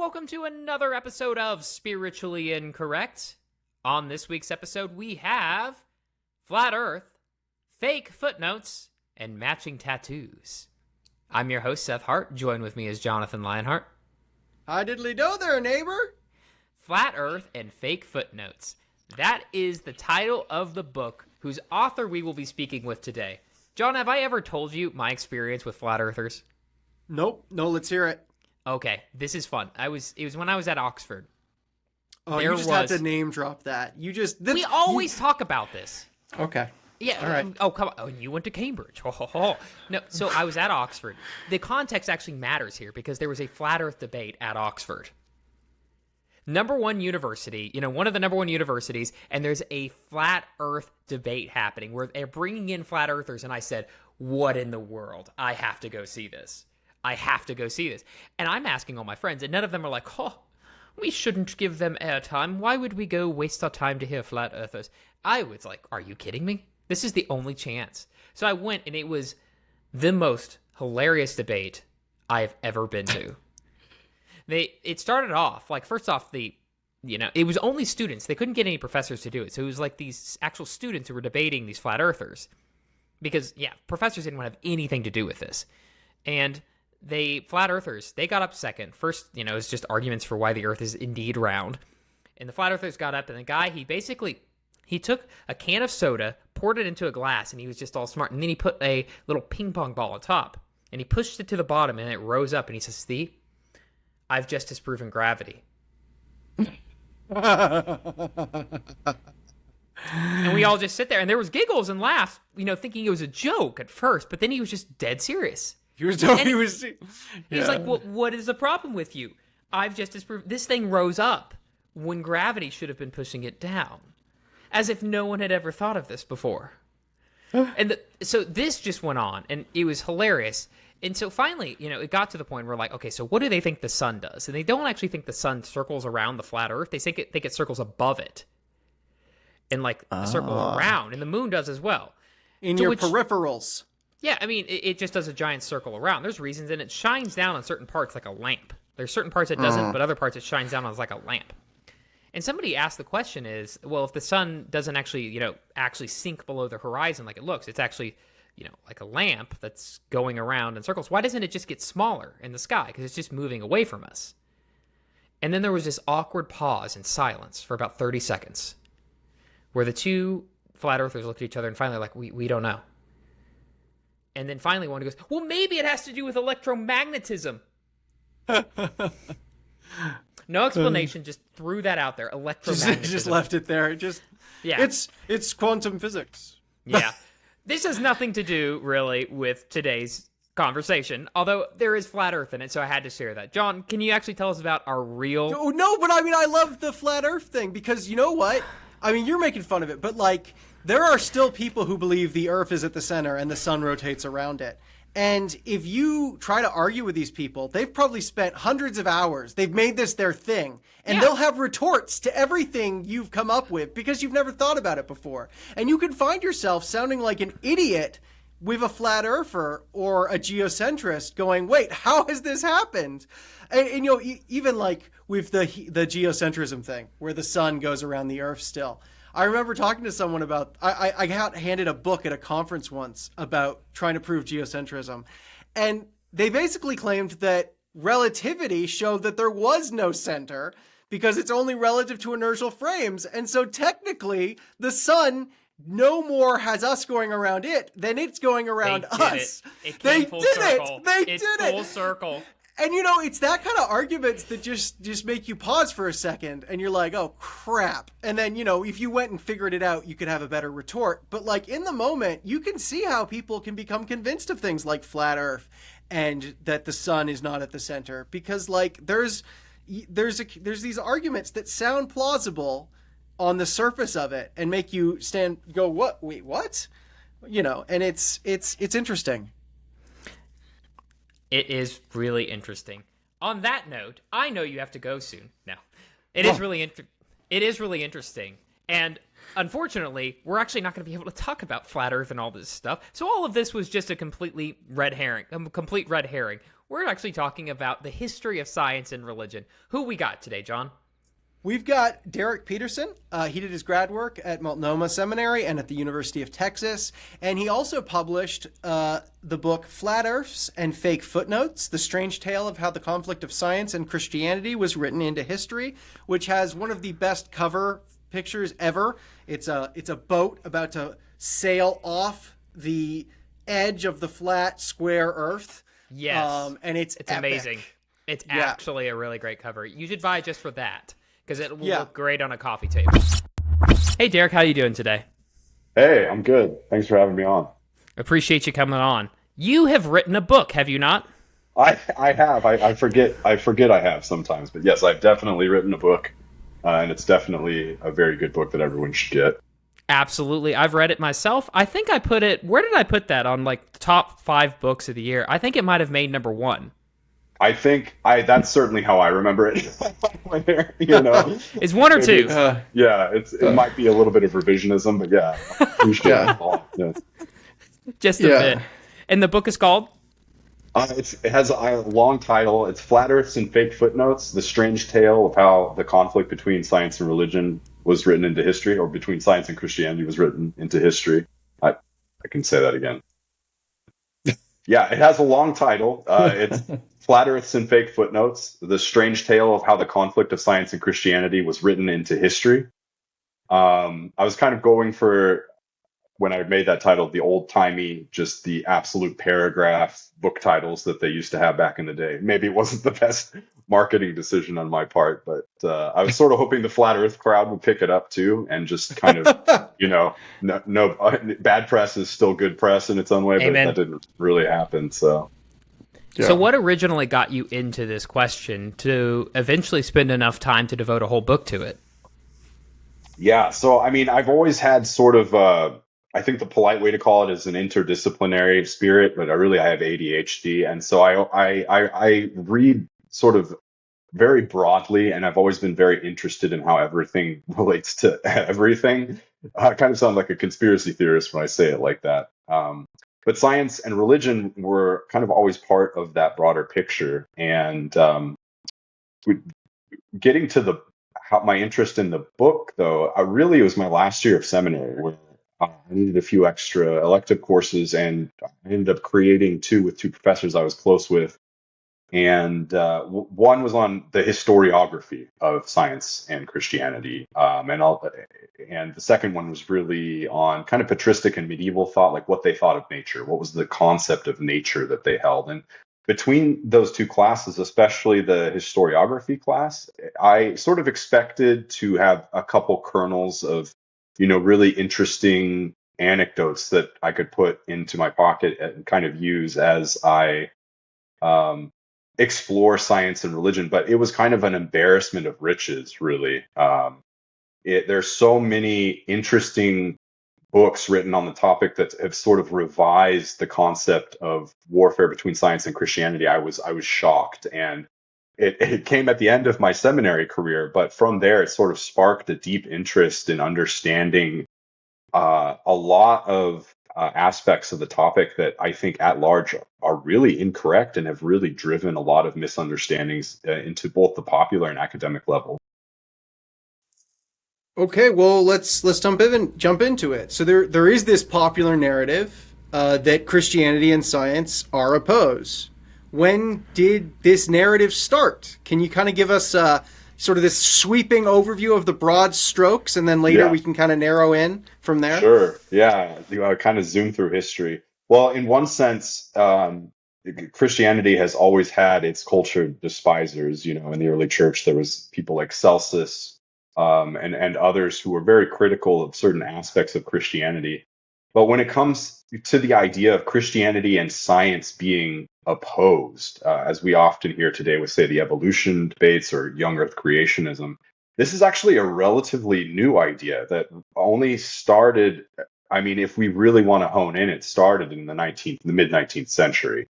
welcome to another episode of Spiritually Incorrect. On this week's episode, we have Flat Earth, fake footnotes, and matching tattoos. I'm your host, Seth Hart. Joined with me is Jonathan Lyonhart. Hi diddly do there, neighbor. Flat Earth and Fake Footnotes. That is the title of the book whose author we will be speaking with today. John, have I ever told you my experience with flat earthers? Nope. No, let's hear it. Okay, this is fun. It was when I was at Oxford. Oh, you just had to name drop that. We always talk about this. Okay. Yeah. All right. Oh, come on. Oh, you went to Cambridge. No, so I was at Oxford. The context actually matters here because there was a flat earth debate at Oxford. Number one university, one of the number one universities, and there's a flat earth debate happening where they're bringing in flat earthers, and I said, what in the world? I have to go see this. And I'm asking all my friends, and none of them are like, we shouldn't give them airtime. Why would we go waste our time to hear flat earthers? I was like, are you kidding me? This is the only chance. So I went, and it was the most hilarious debate I've ever been to. It started off, first off, it was only students. They couldn't get any professors to do it. So it was like these actual students who were debating these flat earthers. Because, professors didn't want to have anything to do with this. And flat earthers, they got up second. First, it was just arguments for why the earth is indeed round. And the flat earthers got up, and the guy, he took a can of soda, poured it into a glass, and he was just all smart. And then he put a little ping pong ball on top. And he pushed it to the bottom, and it rose up. And he says, see, I've just disproven gravity. And we all just sit there, and there was giggles and laughs, thinking it was a joke at first, but then he was just dead serious. He's like, well, what is the problem with you? I've just disproved this thing rose up when gravity should have been pushing it down, as if no one had ever thought of this before. And so this just went on, and it was hilarious. And so finally, it got to the point where we're like, okay, so what do they think the sun does? And they don't actually think the sun circles around the flat earth. They think it circles above it. And a circle around. And the moon does as well. In your peripherals. Yeah, I mean, it just does a giant circle around. There's reasons, and it shines down on certain parts like a lamp. There's certain parts it doesn't, but other parts it shines down on like a lamp. And somebody asked the question is, well, if the sun doesn't actually, actually sink below the horizon like it looks, it's actually, like a lamp that's going around in circles, why doesn't it just get smaller in the sky? Because it's just moving away from us. And then there was this awkward pause and silence for about 30 seconds where the two flat earthers looked at each other and finally like, we don't know. And then finally one goes, well, maybe it has to do with electromagnetism. No explanation, just threw that out there. Electromagnetism. Just left it there. It's quantum physics. Yeah. This has nothing to do, really, with today's conversation, although there is flat earth in it, so I had to share that. John, can you actually tell us about our real... Oh, no, but I love the flat earth thing, because you know what? You're making fun of it, but, there are still people who believe the earth is at the center and the sun rotates around it. And if you try to argue with these people, they've probably spent hundreds of hours. They've made this their thing. And they'll have retorts to everything you've come up with because you've never thought about it before. And you can find yourself sounding like an idiot with a flat earther or a geocentrist going, wait, how has this happened? And even with the geocentrism thing where the sun goes around the earth still. I remember talking to someone about, I got handed a book at a conference once about trying to prove geocentrism. And they basically claimed that relativity showed that there was no center because it's only relative to inertial frames. And so technically the sun no more has us going around it than it's going around us. They did it. Full circle. And it's that kind of arguments that just make you pause for a second and you're like, oh crap. And then, if you went and figured it out, you could have a better retort. But in the moment, you can see how people can become convinced of things like flat earth and that the sun is not at the center because there's these arguments that sound plausible on the surface of it and make you go, what? Wait, what? And it's interesting. It is really interesting. On that note, I know you have to go soon. No, it is really interesting. And unfortunately, we're actually not going to be able to talk about flat Earth and all this stuff. So all of this was just a complete red herring. We're actually talking about the history of science and religion. Who we got today, John? We've got Derrick Peterson. He did his grad work at Multnomah Seminary and at the University of Texas. And he also published the book Flat Earths and Fake Footnotes, The Strange Tale of How the Conflict of Science and Christianity Was Written into History, which has one of the best cover pictures ever. It's a boat about to sail off the edge of the flat, square Earth. Yes. And it's epic. Amazing. It's actually a really great cover. You should buy it just for that, because it will look great on a coffee table. Hey, Derrick, how you doing today? Hey, I'm good. Thanks for having me on. Appreciate you coming on. You have written a book, have you not? I have. I forget I have sometimes, but yes, I've definitely written a book, and it's definitely a very good book that everyone should get. Absolutely. I've read it myself. I think I put it, where did I put that on like the top 5 books of the year? I think it might have made number 1. I think that's certainly how I remember it. You know, it's 1 or 2. Yeah, it might be a little bit of revisionism, but yeah, just a bit. And the book is called? It has a long title. It's Flat Earths and Fake Footnotes: The Strange Tale of How the Conflict Between Science and Religion Was Written into History, or between science and Christianity was written into history. I can say that again. Yeah, it has a long title. It's Flat Earths and Fake Footnotes: The Strange Tale of How the Conflict of Science and Christianity Was Written into History. I was kind of going for, when I made that title, the old-timey, just the absolute paragraph book titles that they used to have back in the day. Maybe it wasn't the best marketing decision on my part, but I was sort of hoping the Flat Earth crowd would pick it up too, and just kind of, no bad press is still good press in its own way. Amen. But that didn't really happen. So what originally got you into this question to eventually spend enough time to devote a whole book to it? Yeah, so I mean, I've always had sort of I think the polite way to call it is an interdisciplinary spirit, but I have ADHD, and so I read sort of very broadly, and I've always been very interested in how everything relates to everything. I kind of sound like a conspiracy theorist when I say it like that. But science and religion were kind of always part of that broader picture, and getting to my interest in the book, though, it was my last year of seminary, where I needed a few extra elective courses, and I ended up creating 2 with 2 professors I was close with. And one was on the historiography of science and Christianity, and the second one was really on kind of patristic and medieval thought, like what they thought of nature, what was the concept of nature that they held. And between those 2 classes, especially the historiography class, I sort of expected to have a couple kernels of really interesting anecdotes that I could put into my pocket and kind of use as I explore science and religion. But it was kind of an embarrassment of riches, really. There's so many interesting books written on the topic that have sort of revised the concept of warfare between science and Christianity. I was shocked, and it came at the end of my seminary career, but from there it sort of sparked a deep interest in understanding a lot of aspects of the topic that I think at large are really incorrect and have really driven a lot of misunderstandings into both the popular and academic level. Okay, well, let's jump into it. So there is this popular narrative that Christianity and science are opposed. When did this narrative start? Can you kind of give us sort of this sweeping overview of the broad strokes, and then later we can kind of narrow in from there? Sure. Yeah. Kind of zoom through history. Well, in one sense, Christianity has always had its cultured despisers. In the early church, there was people like Celsus and others who were very critical of certain aspects of Christianity. But when it comes to the idea of Christianity and science being opposed, as we often hear today with, say, the evolution debates or young earth creationism, this is actually a relatively new idea that only started, I mean, if we really want to hone in, it started in the mid-19th century.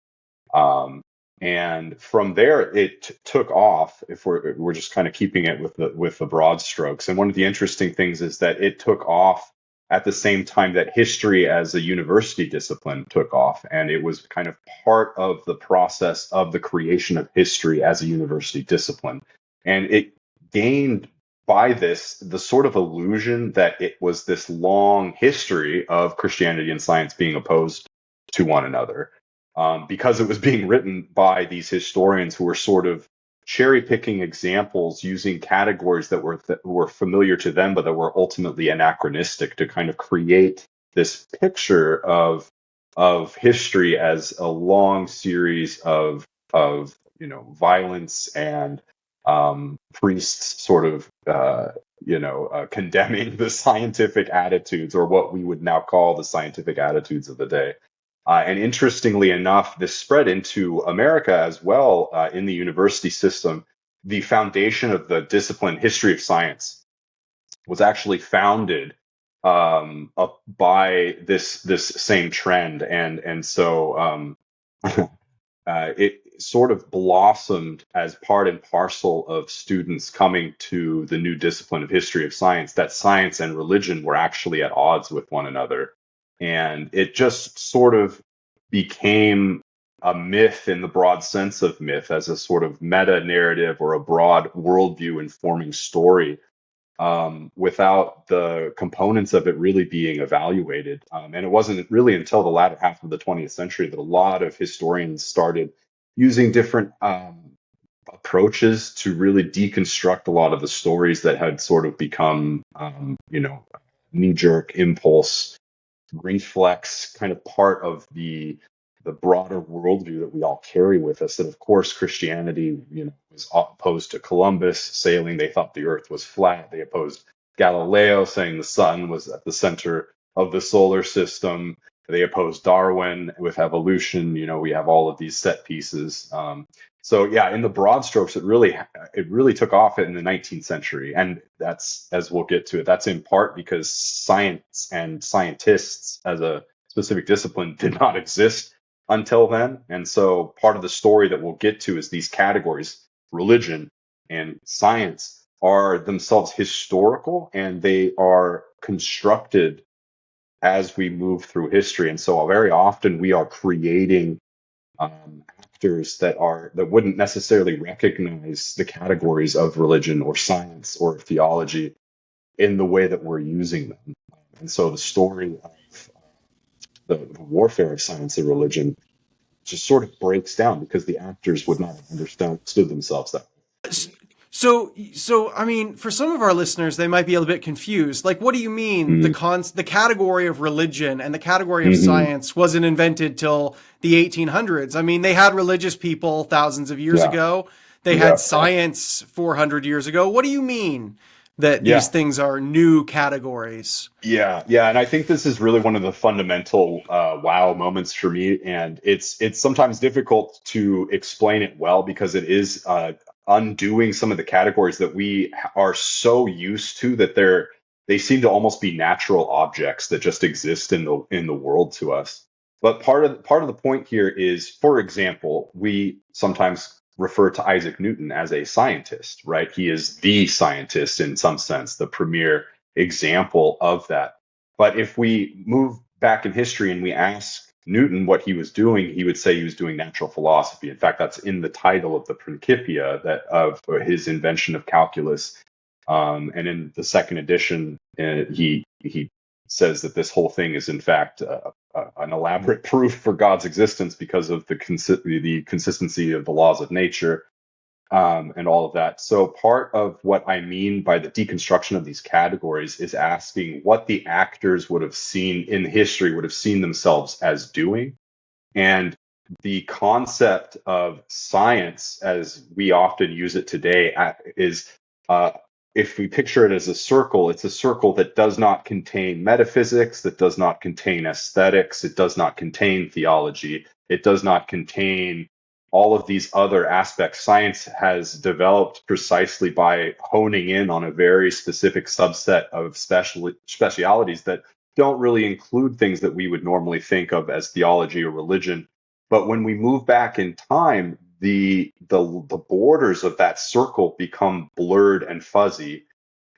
And from there, it took off. If we're just kind of keeping it with the broad strokes. And one of the interesting things is that it took off at the same time that history as a university discipline took off, and it was kind of part of the process of the creation of history as a university discipline. And it gained by this the sort of illusion that it was this long history of Christianity and science being opposed to one another, because it was being written by these historians who were sort of cherry picking examples using categories that were familiar to them, but that were ultimately anachronistic, to kind of create this picture of history as a long series of violence and priests sort of condemning the scientific attitudes, or what we would now call the scientific attitudes of the day. And interestingly enough, this spread into America as well, in the university system. The foundation of the discipline history of science was actually founded by this same trend, and so it sort of blossomed as part and parcel of students coming to the new discipline of history of science, that science and religion were actually at odds with one another. And it just sort of became a myth in the broad sense of myth, as a sort of meta narrative or a broad worldview informing story, without the components of it really being evaluated. And it wasn't really until the latter half of the 20th century that a lot of historians started using different approaches to really deconstruct a lot of the stories that had sort of become, knee-jerk impulse reflex, kind of part of the broader worldview that we all carry with us. That of course Christianity, was opposed to Columbus sailing. They thought the earth was flat. They opposed Galileo, saying the sun was at the center of the solar system. They opposed Darwin with evolution. We have all of these set pieces. So yeah, in the broad strokes, it really took off in the 19th century, and that's, as we'll get to it, that's in part because science and scientists as a specific discipline did not exist until then. And so part of the story that we'll get to is these categories, religion and science, are themselves historical, and they are constructed as we move through history. And so very often we are creating actors that wouldn't necessarily recognize the categories of religion or science or theology in the way that we're using them. And so the story of the warfare of science and religion just sort of breaks down because the actors would not have understood themselves that way. So I mean, for some of our listeners, they might be a little bit confused. Like, what do you mean the category of religion and the category of science wasn't invented till the 1800s? I mean, they had religious people thousands of years ago. They had science 400 years ago. What do you mean that these things are new categories? Yeah. And I think this is really one of the fundamental wow moments for me. And it's sometimes difficult to explain it well, because it is undoing some of the categories that we are so used to that they seem to almost be natural objects that just exist in the world to us. But part of the point here is, for example, we sometimes refer to Isaac Newton as a scientist, right? He is the scientist in some sense, the premier example of that. But if we move back in history and we ask Newton what he was doing, he would say he was doing natural philosophy. In fact, that's in the title of the Principia, of his invention of calculus. And in the second edition, he says that this whole thing is in fact an elaborate proof for God's existence because of the consistency of the laws of nature, and all of that. So part of what I mean by the deconstruction of these categories is asking what the actors would have seen in history, would have seen themselves as doing. And the concept of science, as we often use it today, is if we picture it as a circle, it's a circle that does not contain metaphysics, that does not contain aesthetics, it does not contain theology, it does not contain all of these other aspects. Science has developed precisely by honing in on a very specific subset of specialities that don't really include things that we would normally think of as theology or religion. But when we move back in time, the borders of that circle become blurred and fuzzy,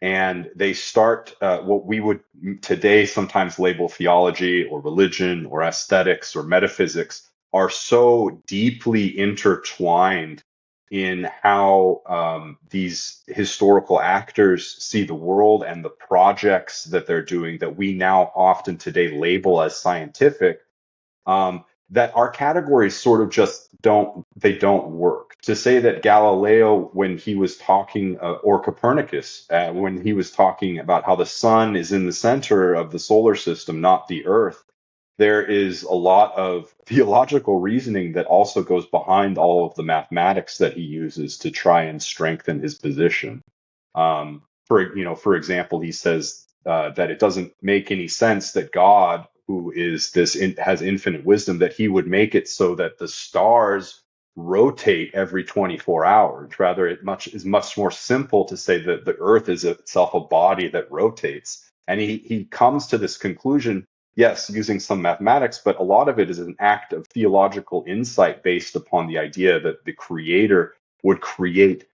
and they start what we would today sometimes label theology or religion or aesthetics or metaphysics are so deeply intertwined in how these historical actors see the world and the projects that they're doing that we now often today label as scientific, that our categories sort of just don't work. To say that Galileo, when he was talking, or Copernicus, when he was talking about how the sun is in the center of the solar system, not the earth, there is a lot of theological reasoning that also goes behind all of the mathematics that he uses to try and strengthen his position. For example, he says that it doesn't make any sense that God, who is has infinite wisdom, that he would make it so that the stars rotate every 24 hours. Rather, it is much more simple to say that the Earth is itself a body that rotates. And he comes to this conclusion, yes, using some mathematics, but a lot of it is an act of theological insight based upon the idea that the Creator would create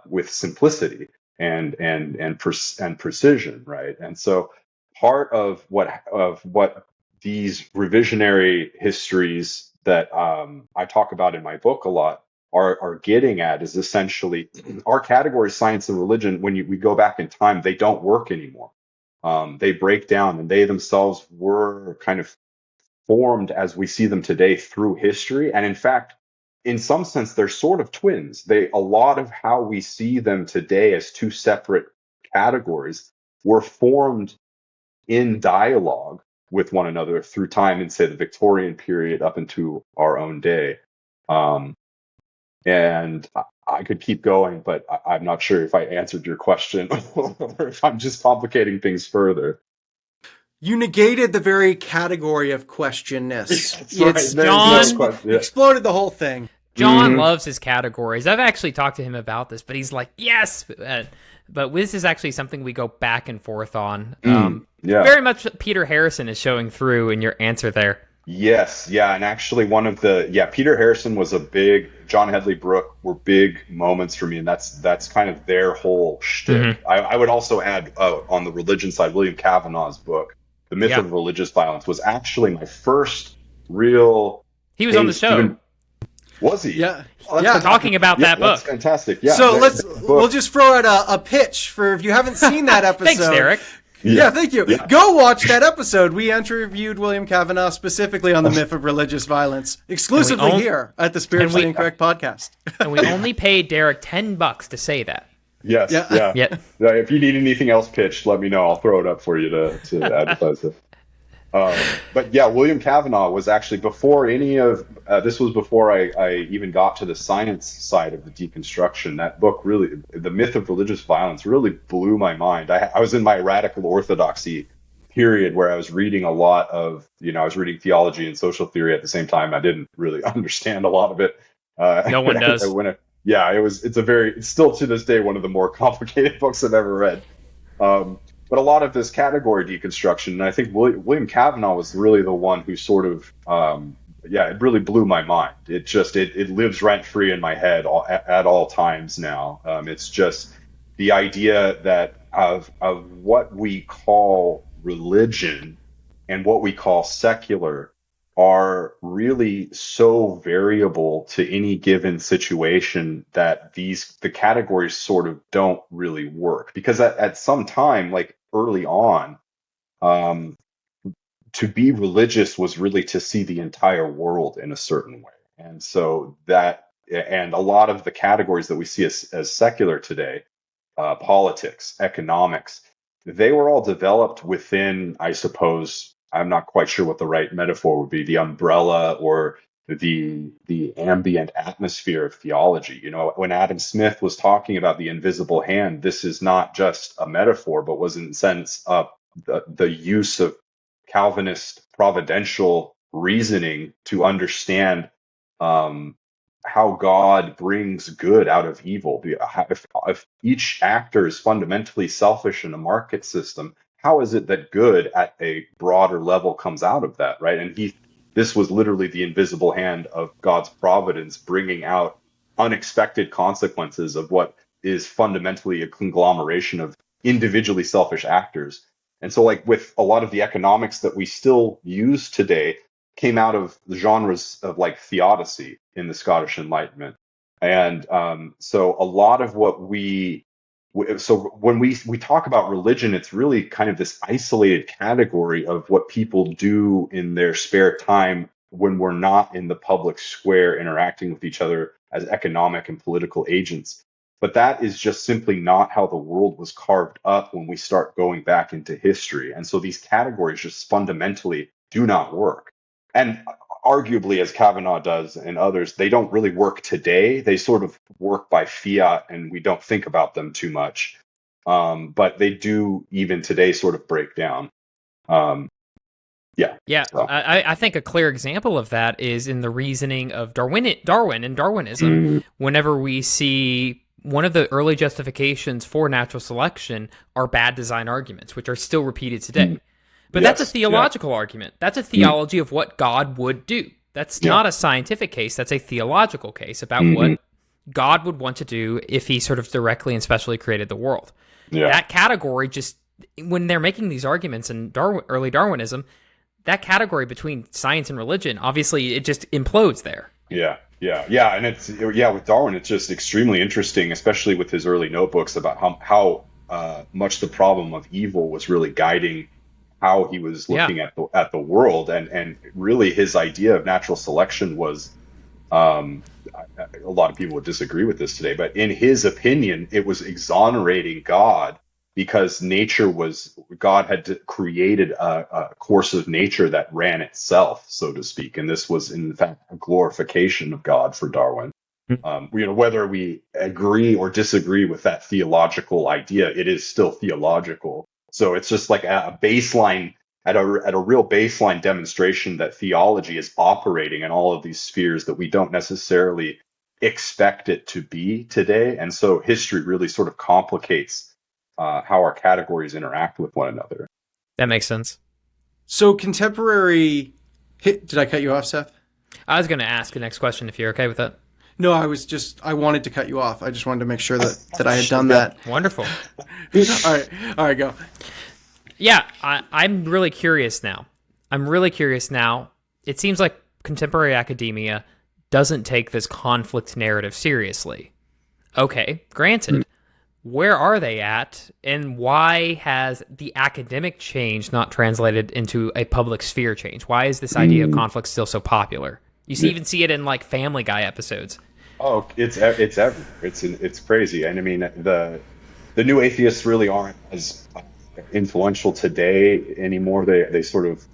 with simplicity and precision, right? And so part of what these revisionary histories that I talk about in my book a lot are getting at is essentially our categories, science and religion, when we go back in time, they don't work anymore. They break down, and they themselves were kind of formed as we see them today through history. And in fact, in some sense, they're sort of twins. A lot of how we see them today as two separate categories were formed in dialogue with one another through time in, say, the Victorian period up into our own day. And I could keep going, but I'm not sure if I answered your question or if I'm just complicating things further. You negated the very category of questionness. Right. John exploded the whole thing. John loves his categories. I've actually talked to him about this, but he's like, yes. But this is actually something we go back and forth on. Very much Peter Harrison is showing through in your answer there. Yes, yeah, and actually Peter Harrison was John Hedley Brooke were big moments for me, and that's kind of their whole shtick. I would also add on the religion side, William Cavanaugh's book, The Myth of Religious Violence, was actually my first real. He was on the show. Was he? Yeah. Talking about that book. That's fantastic. Yeah. So we'll just throw out a pitch for if you haven't seen that episode. Thanks, Derek. Yeah, thank you. Yeah. Go watch that episode. We interviewed William Cavanaugh specifically on the myth of religious violence, exclusively here at the Spiritually Incorrect podcast. And we only paid Derek $10 to say that. Yes. Yeah. If you need anything else pitched, let me know. I'll throw it up for you to advertise it. But yeah, William Cavanaugh was actually before any of this was before I even got to the science side of the deconstruction. That book really, The Myth of Religious Violence, really blew my mind. I was in my radical orthodoxy period where I was reading a lot of, I was reading theology and social theory at the same time. I didn't really understand a lot of it. No one does. It's still to this day one of the more complicated books I've ever read. But a lot of this category deconstruction, and I think William Cavanaugh was really the one who sort of, it really blew my mind. It lives rent free in my head at all times now. It's just the idea that of what we call religion and what we call secular are really so variable to any given situation that the categories sort of don't really work. Because at some time, like early on, to be religious was really to see the entire world in a certain way. And so and a lot of the categories that we see as secular today, politics, economics, they were all developed within, I suppose, I'm not quite sure what the right metaphor would be, the umbrella or the ambient atmosphere of theology. When Adam Smith was talking about the invisible hand, this is not just a metaphor, but was in a sense the use of Calvinist providential reasoning to understand how God brings good out of evil. If each actor is fundamentally selfish in a market system, how is it that good at a broader level comes out of that, right? And This was literally the invisible hand of God's providence bringing out unexpected consequences of what is fundamentally a conglomeration of individually selfish actors. And so, like, with a lot of the economics that we still use today, came out of the genres of like theodicy in the Scottish Enlightenment. And so a lot of what so when we talk about religion, it's really kind of this isolated category of what people do in their spare time when we're not in the public square interacting with each other as economic and political agents. But that is just simply not how the world was carved up when we start going back into history. And so these categories just fundamentally do not work. And arguably, as Kavanaugh does and others, they don't really work today. They sort of work by fiat, and we don't think about them too much. But they do even today sort of break down. Yeah. Yeah. So. I think a clear example of that is in the reasoning of Darwin and Darwinism. Whenever we see one of the early justifications for natural selection are bad design arguments, which are still repeated today. But that's a theological argument. That's a theology of what God would do. That's not a scientific case. That's a theological case about what God would want to do if he sort of directly and specially created the world. Yeah. That category just, when they're making these arguments in early Darwinism, that category between science and religion, obviously it just implodes there. Yeah. And with Darwin, it's just extremely interesting, especially with his early notebooks about how much the problem of evil was really guiding how he was looking at the world, and really his idea of natural selection was, a lot of people would disagree with this today, but in his opinion, it was exonerating God because God had created a course of nature that ran itself, so to speak, and this was in fact a glorification of God for Darwin. Whether we agree or disagree with that theological idea, it is still theological. So it's just like a baseline, at a real baseline demonstration that theology is operating in all of these spheres that we don't necessarily expect it to be today. And so history really sort of complicates how our categories interact with one another. That makes sense. So contemporary... Did I cut you off, Seth? I was going to ask the next question if you're okay with that. No, I wanted to cut you off. I just wanted to make sure that I had done that. Wonderful. All right, go. Yeah, I'm really curious now. It seems like contemporary academia doesn't take this conflict narrative seriously. Okay, granted. Where are they at, and why has the academic change not translated into a public sphere change? Why is this idea of conflict still so popular? You even see it in like Family Guy episodes. Oh, it's everywhere. It's crazy. And I mean, the new atheists really aren't as influential today anymore. They sort of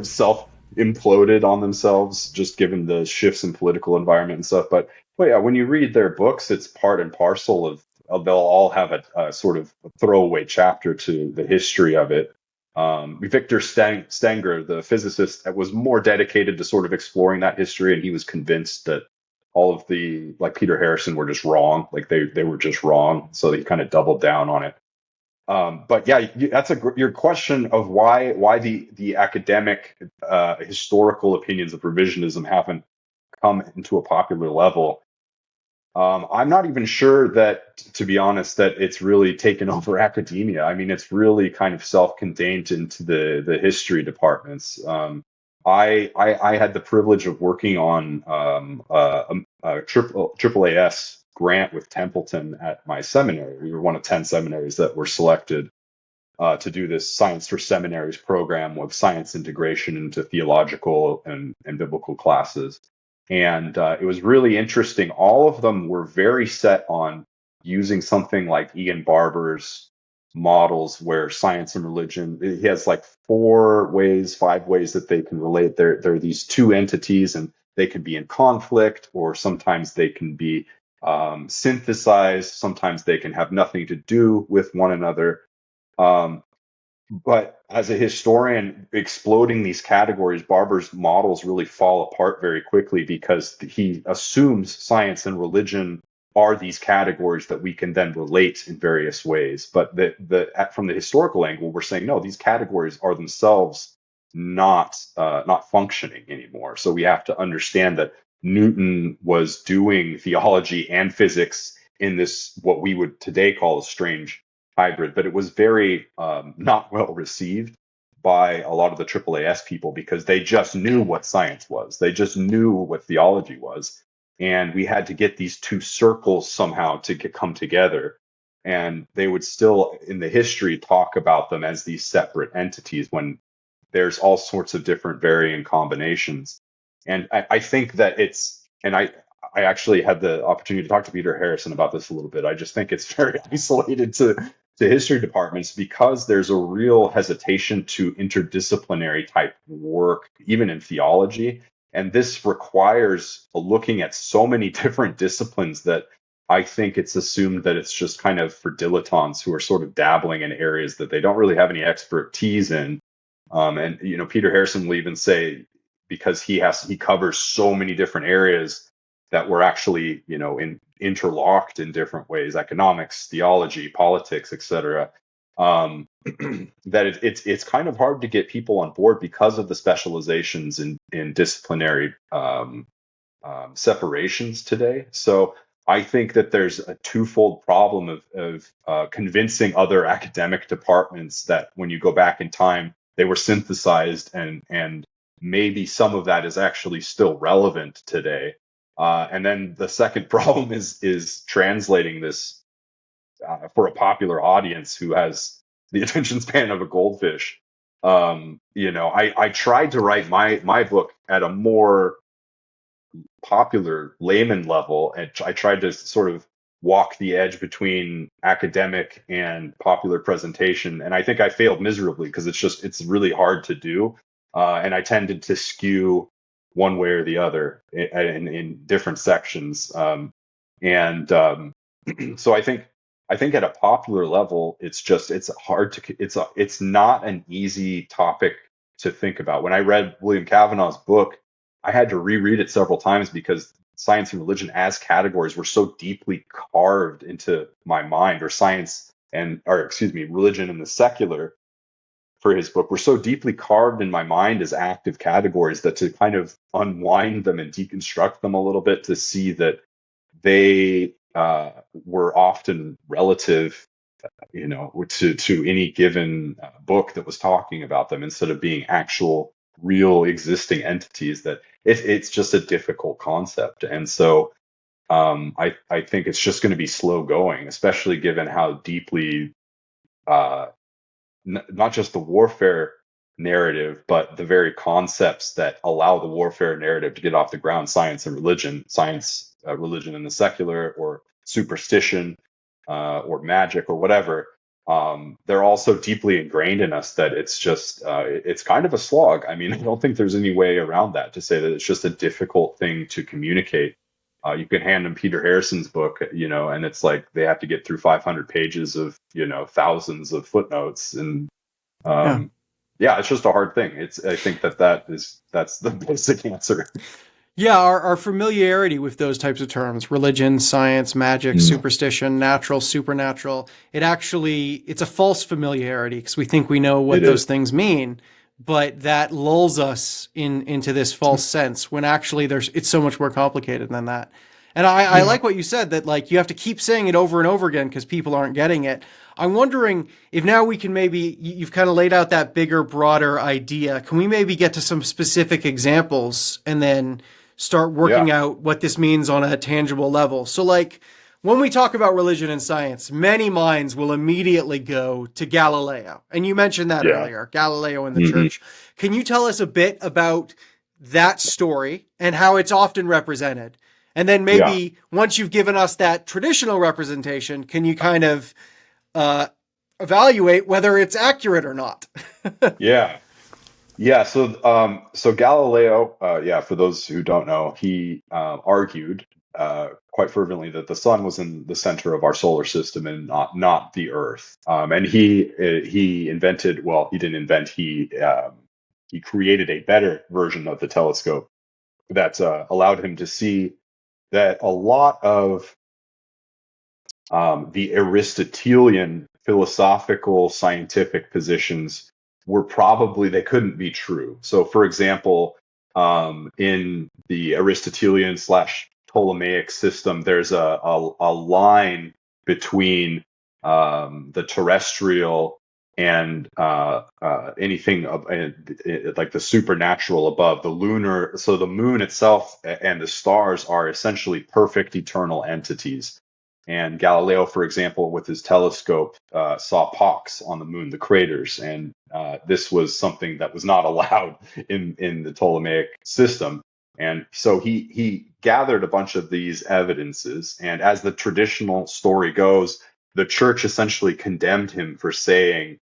self imploded on themselves, just given the shifts in political environment and stuff. But yeah, when you read their books, it's part and parcel of they'll all have a sort of throwaway chapter to the history of it. Victor Stenger, the physicist, was more dedicated to sort of exploring that history, and he was convinced that all of the, like Peter Harrison, were just wrong. Like they were just wrong. So he kind of doubled down on it. But yeah, that's your question of why the academic historical opinions of revisionism haven't come into a popular level. I'm not even sure that, to be honest, that it's really taken over academia. I mean, it's really kind of self-contained into the history departments. I had the privilege of working on a AAAS grant with Templeton at my seminary. We were one of 10 seminaries that were selected to do this Science for Seminaries program with science integration into theological and biblical classes. And it was really interesting. All of them were very set on using something like Ian Barber's models where science and religion, he has like 5 ways that they can relate. There are these two entities, and they can be in conflict, or sometimes they can be synthesized. Sometimes they can have nothing to do with one another. But as a historian, exploding these categories, Barber's models really fall apart very quickly because he assumes science and religion are these categories that we can then relate in various ways. But from the historical angle, we're saying, no, these categories are themselves not functioning anymore. So we have to understand that Newton was doing theology and physics in this what we would today call a strange hybrid, but it was very not well received by a lot of the AAAS people because they just knew what science was. They just knew what theology was. And we had to get these two circles somehow to come together. And they would still, in the history, talk about them as these separate entities when there's all sorts of different varying combinations. And I think that I actually had the opportunity to talk to Peter Harrison about this a little bit. I just think it's very isolated to history departments because there's a real hesitation to interdisciplinary type work, even in theology. And this requires looking at so many different disciplines that I think it's assumed that it's just kind of for dilettantes who are sort of dabbling in areas that they don't really have any expertise in. And Peter Harrison will even say because he covers so many different areas that were actually interlocked in different ways: economics, theology, politics, etc. That it's kind of hard to get people on board because of the specializations in disciplinary separations today. So I think that there's a twofold problem of convincing other academic departments that when you go back in time, they were synthesized and maybe some of that is actually still relevant today. And then the second problem is translating this for a popular audience who has the attention span of a goldfish. I tried to write my book at a more popular layman level, and I tried to sort of walk the edge between academic and popular presentation, and I think I failed miserably because it's really hard to do, and I tended to skew one way or the other in different sections, so I think at a popular level, it's hard to it's not an easy topic to think about. When I read William Cavanaugh's book, I had to reread it several times because science and religion as categories were so deeply carved into my mind, or religion and the secular for his book were so deeply carved in my mind as active categories that to kind of unwind them and deconstruct them a little bit to see that they were often relative, to any given book that was talking about them instead of being actual real existing entities, that it's just a difficult concept. And so I think it's just going to be slow going, especially given how deeply not just the warfare narrative, but the very concepts that allow the warfare narrative to get off the ground, science and religion, religion and the secular, or superstition, or magic, or whatever. They're all so deeply ingrained in us that it's just it's kind of a slog. I mean, I don't think there's any way around that, to say that it's just a difficult thing to communicate. You can hand them Peter Harrison's book, and it's like they have to get through 500 pages of thousands of footnotes, and it's just a hard thing. I think that's the basic answer. Yeah, our familiarity with those types of terms, religion, science, magic, superstition, natural, supernatural, it's a false familiarity because we think we know what those things mean, but that lulls us into this false sense when actually it's so much more complicated than that. And I like what you said, that like you have to keep saying it over and over again because people aren't getting it. I'm wondering if now we can you've kind of laid out that bigger, broader idea. Can we maybe get to some specific examples and then start working out what this means on a tangible level? So like when we talk about religion and science, many minds will immediately go to Galileo. And you mentioned that earlier, Galileo and the church. Can you tell us a bit about that story and how it's often represented? And then maybe once you've given us that traditional representation, can you kind of evaluate whether it's accurate or not? So Galileo, for those who don't know, he argued quite fervently that the sun was in the center of our solar system and not the Earth. And he invented, well, he didn't invent, he created a better version of the telescope that allowed him to see that a lot of the Aristotelian philosophical scientific positions they couldn't be true. So, for example, in the Aristotelian slash Ptolemaic system, there's a line between the terrestrial and anything like the supernatural above the lunar. So the moon itself and the stars are essentially perfect eternal entities. And Galileo, for example, with his telescope, saw pocks on the moon, the craters, and this was something that was not allowed in the Ptolemaic system. And so he gathered a bunch of these evidences, and as the traditional story goes, the church essentially condemned him for saying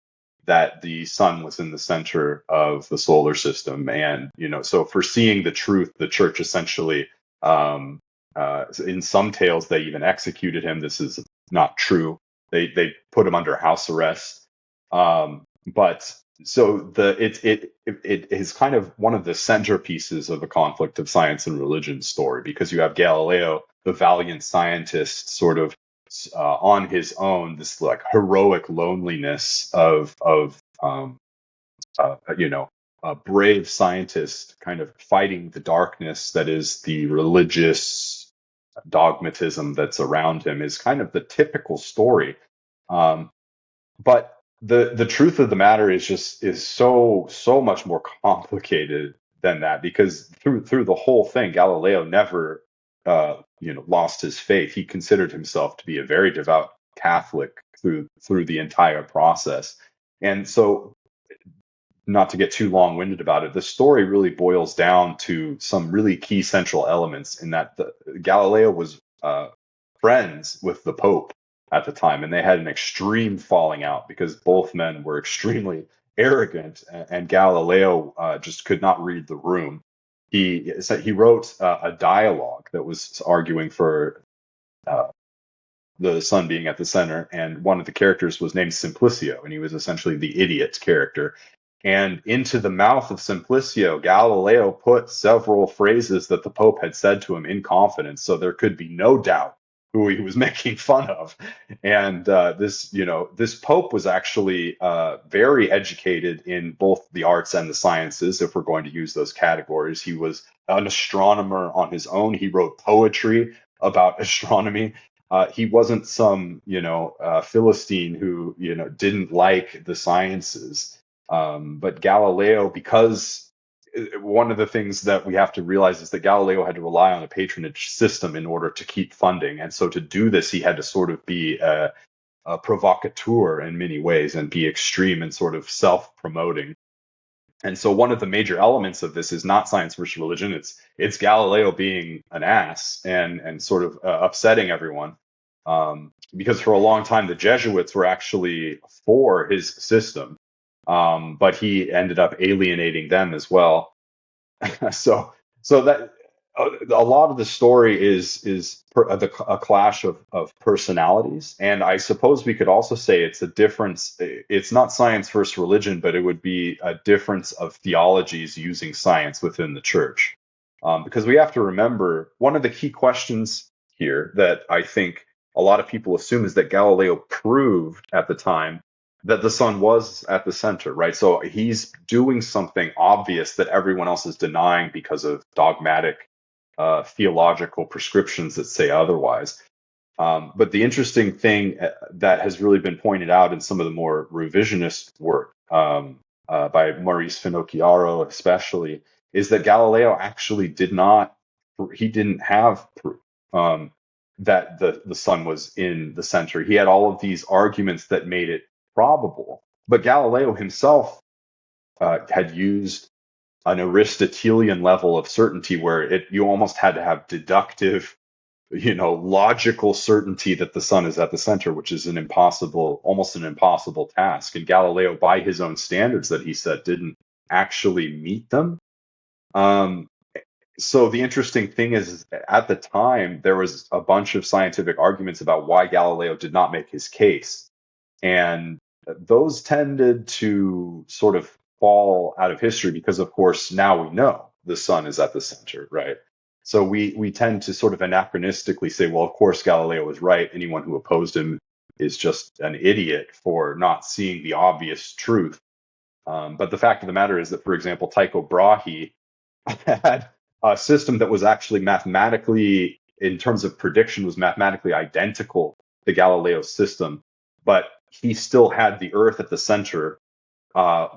that the sun was in the center of the solar system. And, so for seeing the truth, the church essentially, in some tales, they even executed him. This is not true. They put him under house arrest. But so it is kind of one of the centerpieces of a conflict of science and religion story, because you have Galileo, the valiant scientist, sort of on his own, this like heroic loneliness of a brave scientist kind of fighting the darkness that is the religious dogmatism that's around him, is kind of the typical story. But the truth of the matter is so much more complicated than that, because through the whole thing, Galileo never lost his faith. He considered himself to be a very devout Catholic through the entire process. And so, not to get too long-winded about it, the story really boils down to some really key central elements, in that Galileo was friends with the Pope at the time, and they had an extreme falling out because both men were extremely arrogant, and Galileo just could not read the room. He wrote a dialogue that was arguing for the sun being at the center, and one of the characters was named Simplicio, and he was essentially the idiot character. And into the mouth of Simplicio, Galileo put several phrases that the Pope had said to him in confidence, so there could be no doubt who he was making fun of. And this Pope was actually very educated in both the arts and the sciences, if we're going to use those categories. He was an astronomer on his own. He wrote poetry about astronomy. He wasn't some, Philistine who, didn't like the sciences. But Galileo, because one of the things that we have to realize is that Galileo had to rely on a patronage system in order to keep funding. And so to do this, he had to sort of be a provocateur in many ways and be extreme and sort of self-promoting. And so one of the major elements of this is not science versus religion. It's Galileo being an ass and sort of upsetting everyone. Because for a long time, the Jesuits were actually for his system. But he ended up alienating them as well. so that a lot of the story is a clash of personalities, and I suppose we could also say it's a difference. It's not science versus religion, but it would be a difference of theologies using science within the church. Because we have to remember, one of the key questions here that I think a lot of people assume is that Galileo proved at the time that the sun was at the center, right? So he's doing something obvious that everyone else is denying because of dogmatic theological prescriptions that say otherwise. But the interesting thing that has really been pointed out in some of the more revisionist work by Maurice Finocchiaro especially, is that Galileo actually didn't have proof that the sun was in the center. He had all of these arguments that made it probable. But Galileo himself had used an Aristotelian level of certainty where you almost had to have deductive, logical certainty that the sun is at the center, which is almost an impossible task. And Galileo, by his own standards that he set, didn't actually meet them. So the interesting thing is, at the time, there was a bunch of scientific arguments about why Galileo did not make his case. And those tended to sort of fall out of history because, of course, now we know the sun is at the center, right? So we tend to sort of anachronistically say, well, of course, Galileo was right. Anyone who opposed him is just an idiot for not seeing the obvious truth. But the fact of the matter is that, for example, Tycho Brahe had a system that was actually mathematically, in terms of prediction, was mathematically identical to Galileo's system, but he still had the Earth at the center,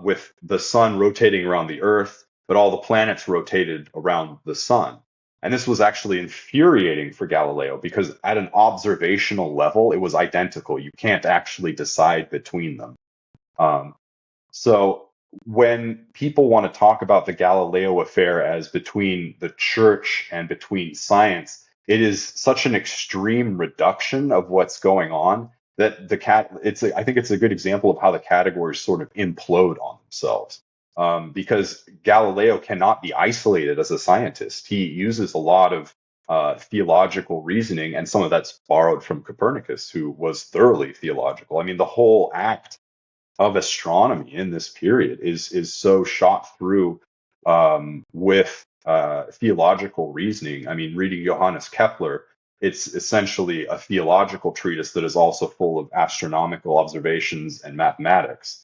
with the sun rotating around the Earth, but all the planets rotated around the sun. And this was actually infuriating for Galileo because at an observational level, it was identical. You can't actually decide between them. So when people want to talk about the Galileo affair as between the church and between science, it is such an extreme reduction of what's going on that I think it's a good example of how the categories sort of implode on themselves. Because Galileo cannot be isolated as a scientist. He uses a lot of theological reasoning, and some of that's borrowed from Copernicus, who was thoroughly theological. I mean, the whole act of astronomy in this period is so shot through with theological reasoning. I mean, reading Johannes Kepler, it's essentially a theological treatise that is also full of astronomical observations and mathematics.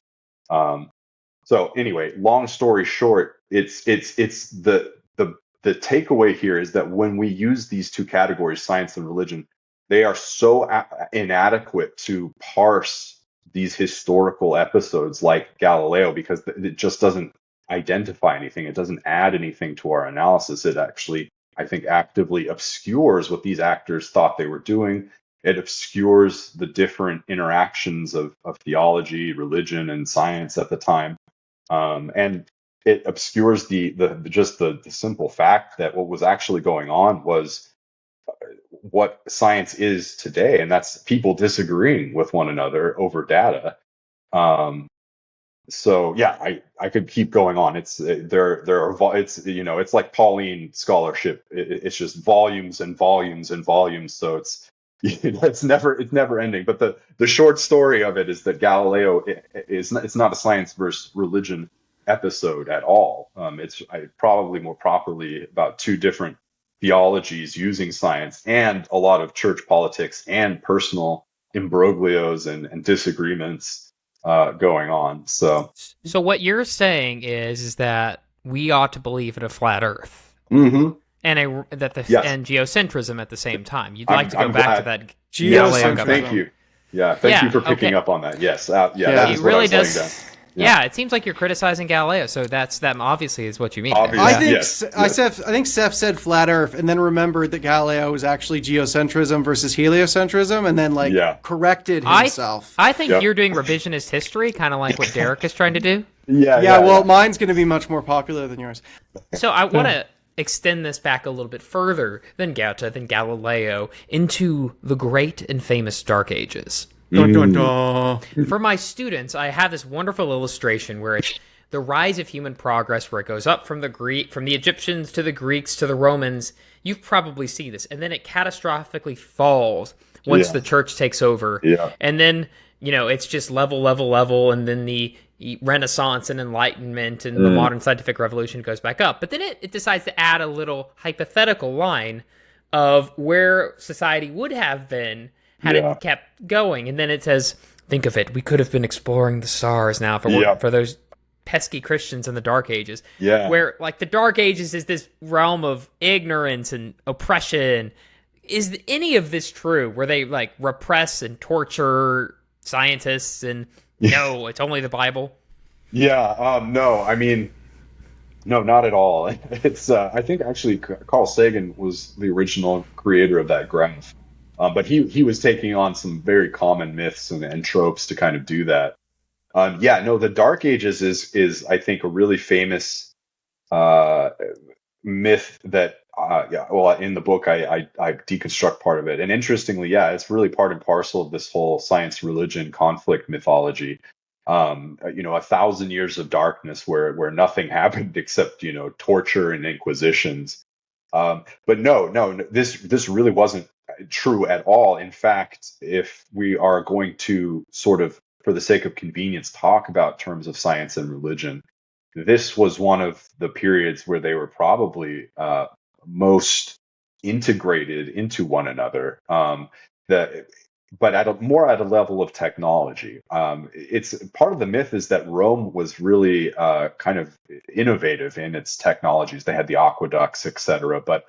So anyway, long story short, it's the takeaway here is that when we use these two categories, science and religion, they are so inadequate to parse these historical episodes like Galileo, because it just doesn't identify anything. It doesn't add anything to our analysis. It actually, I think, actively obscures what these actors thought they were doing. It obscures the different interactions of theology, religion, and science at the time. And it obscures the simple fact that what was actually going on was what science is today, and that's people disagreeing with one another over data. So yeah, I could keep going on. It's like Pauline scholarship. It's just volumes and volumes and volumes. So it's never ending. But the short story of it is that Galileo it's not a science versus religion episode at all. It's probably more properly about two different theologies using science and a lot of church politics and personal imbroglios and disagreements going on. So what you're saying is that we ought to believe in a flat Earth. Mm-hmm. And and geocentrism at the same time. You'd like to go I'm back glad. to that Geocentrism. Thank you. Yeah, thank you for picking up on that. Yes, that is it what I really was laying does. down. Yeah, it seems like you're criticizing Galileo, so that obviously is what you mean. Obviously. I think Seth said flat Earth, and then remembered that Galileo was actually geocentrism versus heliocentrism, and then corrected himself. I think you're doing revisionist history, kind of like what Derrick is trying to do. Well, mine's going to be much more popular than yours. So I want to extend this back a little bit further than Goethe, than Galileo, into the great and famous Dark Ages. Dun, dun, dun. For my students, I have this wonderful illustration where it's the rise of human progress, where it goes up from the Egyptians to the Greeks to the Romans. You've probably seen this, and then it catastrophically falls once the church takes over. Yeah. And then it's just level, and then the Renaissance and Enlightenment and the modern scientific revolution goes back up. But then it decides to add a little hypothetical line of where society would have been had it kept going. And then it says, think of it, we could have been exploring the stars now for those pesky Christians in the Dark Ages. Yeah. Where, the Dark Ages is this realm of ignorance and oppression. Is any of this true? Where they, repress and torture scientists and, no, it's only the Bible? Yeah, no, I mean, no, not at all. It's, I think actually Carl Sagan was the original creator of that graph. But he was taking on some very common myths and tropes to kind of do that. The Dark Ages is I think a really famous myth that in the book I deconstruct part of it, and interestingly, it's really part and parcel of this whole science religion conflict mythology. 1,000 years of darkness where nothing happened except torture and inquisitions. But no, this really wasn't true at all. In fact, if we are going to sort of, for the sake of convenience, talk about terms of science and religion, this was one of the periods where they were probably most integrated into one another. but more at a level of technology. It's part of the myth is that Rome was really kind of innovative in its technologies. They had the aqueducts, etc., but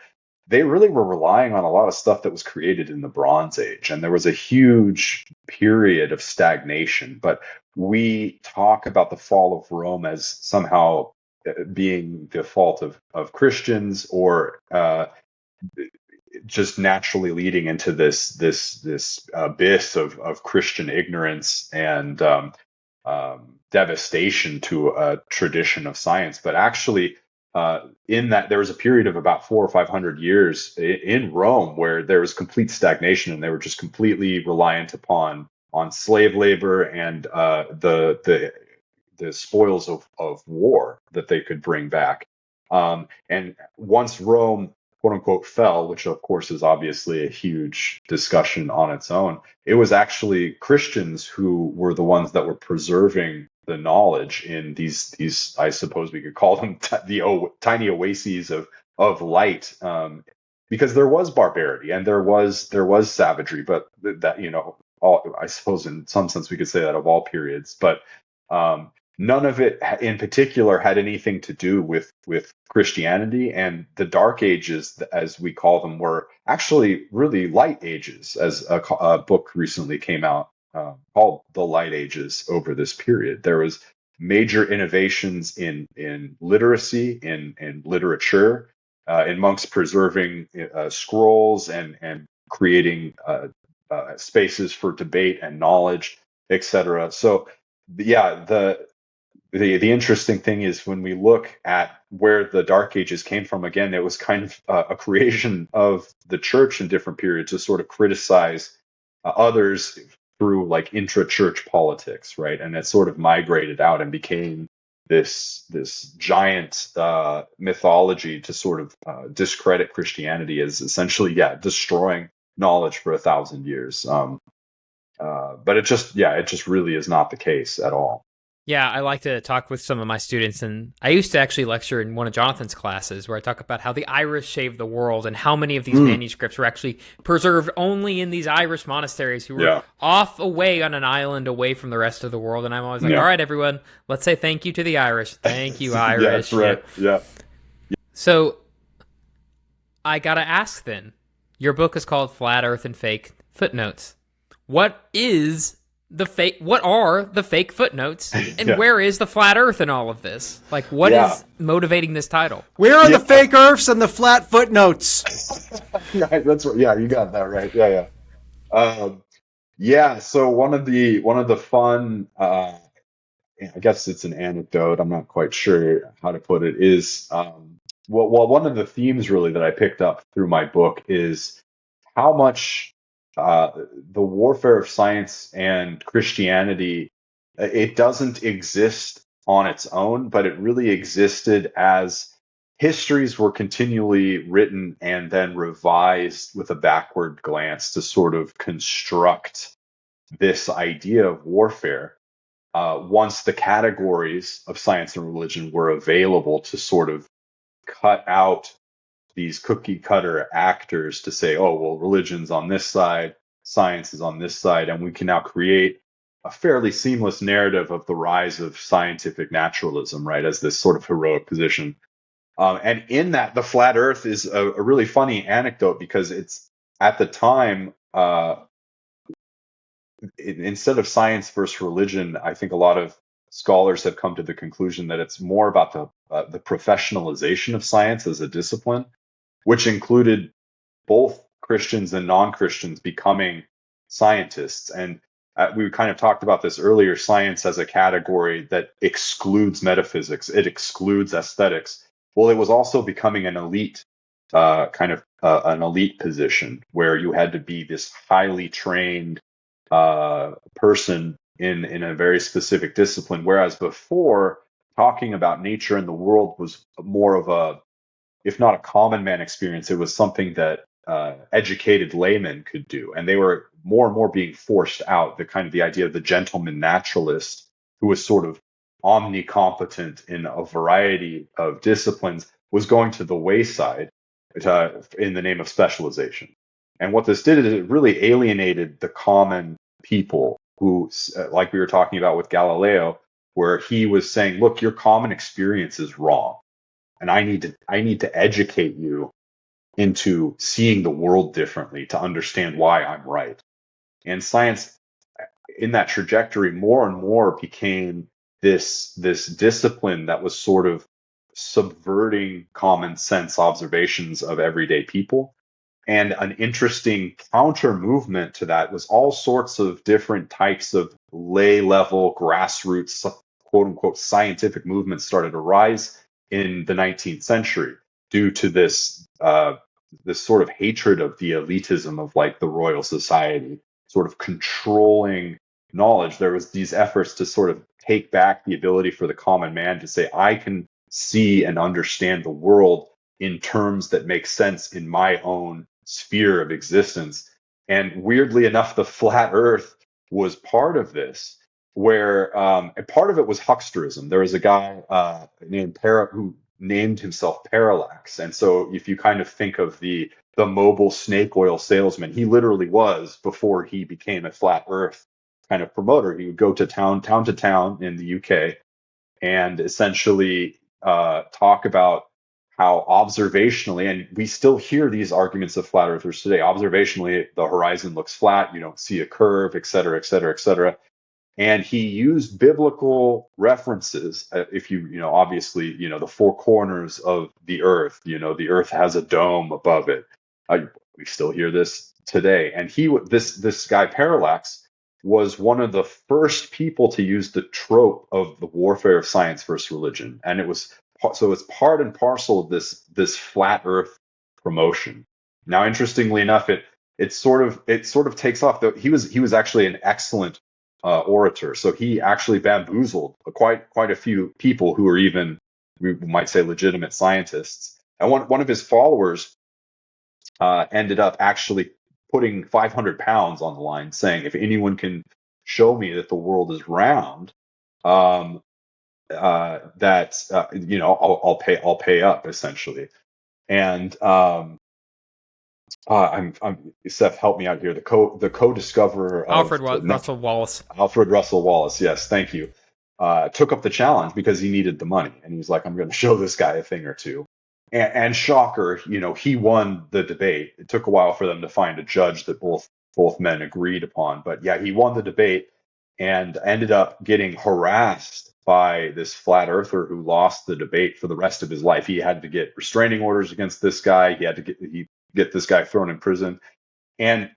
they really were relying on a lot of stuff that was created in the Bronze Age, and there was a huge period of stagnation. But we talk about the fall of Rome as somehow being the fault of Christians, or just naturally leading into this abyss of Christian ignorance and devastation to a tradition of science. But actually, in that there was a period of about 400 or 500 years in Rome where there was complete stagnation, and they were just completely reliant upon slave labor and the spoils of war that they could bring back. And once Rome, quote unquote, fell, which of course is obviously a huge discussion on its own, it was actually Christians who were the ones that were preserving the knowledge in these I suppose we could call them the tiny oases of light, because there was barbarity and there was savagery, but that, I suppose in some sense we could say that of all periods, but none of it in particular had anything to do with Christianity. And the Dark Ages, as we call them, were actually really light ages, as a book recently came out called The Light Ages. Over this period, there was major innovations in literacy, in literature, in monks preserving scrolls and creating spaces for debate and knowledge, etc. So yeah, the interesting thing is when we look at where the Dark Ages came from, again, it was kind of a creation of the church in different periods to sort of criticize others through like intra-church politics, right? And it sort of migrated out and became this giant mythology to sort of discredit Christianity as essentially, destroying knowledge for 1,000 years. But it just really is not the case at all. Yeah, I like to talk with some of my students, and I used to actually lecture in one of Jonathan's classes where I talk about how the Irish saved the world and how many of these manuscripts were actually preserved only in these Irish monasteries who were off away on an island away from the rest of the world. And I'm always like, all right, everyone, let's say thank you to the Irish. Thank you, Irish. That's right. Yeah. So I got to ask then, your book is called Flat Earth and Fake Footnotes. What are the fake footnotes, and where is the flat earth in all of this? Like, what is motivating this title? Where are the fake earths and the flat footnotes? That's right. Yeah, you got that right. Yeah. So one of the fun, I guess it's an anecdote, I'm not quite sure how to put it, is one of the themes really that I picked up through my book is how much the warfare of science and Christianity, it doesn't exist on its own, but it really existed as histories were continually written and then revised with a backward glance to sort of construct this idea of warfare. Once the categories of science and religion were available to sort of cut out these cookie cutter actors to say, oh, well, religion's on this side, science is on this side, and we can now create a fairly seamless narrative of the rise of scientific naturalism, right, as this sort of heroic position. And in that, the flat earth is a really funny anecdote because it's at the time, instead of science versus religion, I think a lot of scholars have come to the conclusion that it's more about the professionalization of science as a discipline, which included both Christians and non-Christians becoming scientists. And we kind of talked about this earlier, science as a category that excludes metaphysics, it excludes aesthetics. Well, it was also becoming an elite, an elite position where you had to be this highly trained person in a very specific discipline. Whereas before, talking about nature and the world was more of a, if not a common man experience, it was something that educated laymen could do. And they were more and more being forced out. The idea of the gentleman naturalist who was sort of omnicompetent in a variety of disciplines was going to the wayside in the name of specialization. And what this did is it really alienated the common people who, like we were talking about with Galileo, where he was saying, look, your common experience is wrong. And I need to educate you into seeing the world differently to understand why I'm right. And science in that trajectory more and more became this discipline that was sort of subverting common sense observations of everyday people. And an interesting counter movement to that was all sorts of different types of lay level grassroots quote unquote scientific movements started to rise in the 19th century due to this sort of hatred of the elitism of like the Royal Society sort of controlling knowledge. There was these efforts to sort of take back the ability for the common man to say, I can see and understand the world in terms that make sense in my own sphere of existence. And weirdly enough, the flat earth was part of this, where part of it was hucksterism. There was a guy named who named himself Parallax. And so if you kind of think of the mobile snake oil salesman, he literally was, before he became a flat earth kind of promoter. He would go to town to town in the UK and essentially talk about how observationally, and we still hear these arguments of flat earthers today, observationally, the horizon looks flat, you don't see a curve, et cetera, et cetera, et cetera. And he used biblical references. If obviously, the four corners of the earth, the earth has a dome above it. We still hear this today. And this guy Parallax was one of the first people to use the trope of the warfare of science versus religion. And it's part and parcel of this flat earth promotion. Now, interestingly enough, it sort of takes off. He was actually an excellent orator. So he actually bamboozled quite a few people who are even, we might say, legitimate scientists. And one of his followers ended up actually putting 500 pounds on the line, saying, if anyone can show me that the world is round, I'll pay up, essentially. And I'm Seth, help me out here. The co-discoverer of Alfred Russel Wallace. Alfred Russel Wallace, yes, thank you. Took up the challenge because he needed the money, and he was like, I'm going to show this guy a thing or two. And shocker, he won the debate. It took a while for them to find a judge that both men agreed upon, but yeah, he won the debate and ended up getting harassed by this flat earther who lost the debate for the rest of his life. He had to get restraining orders against this guy. He had to get this guy thrown in prison. And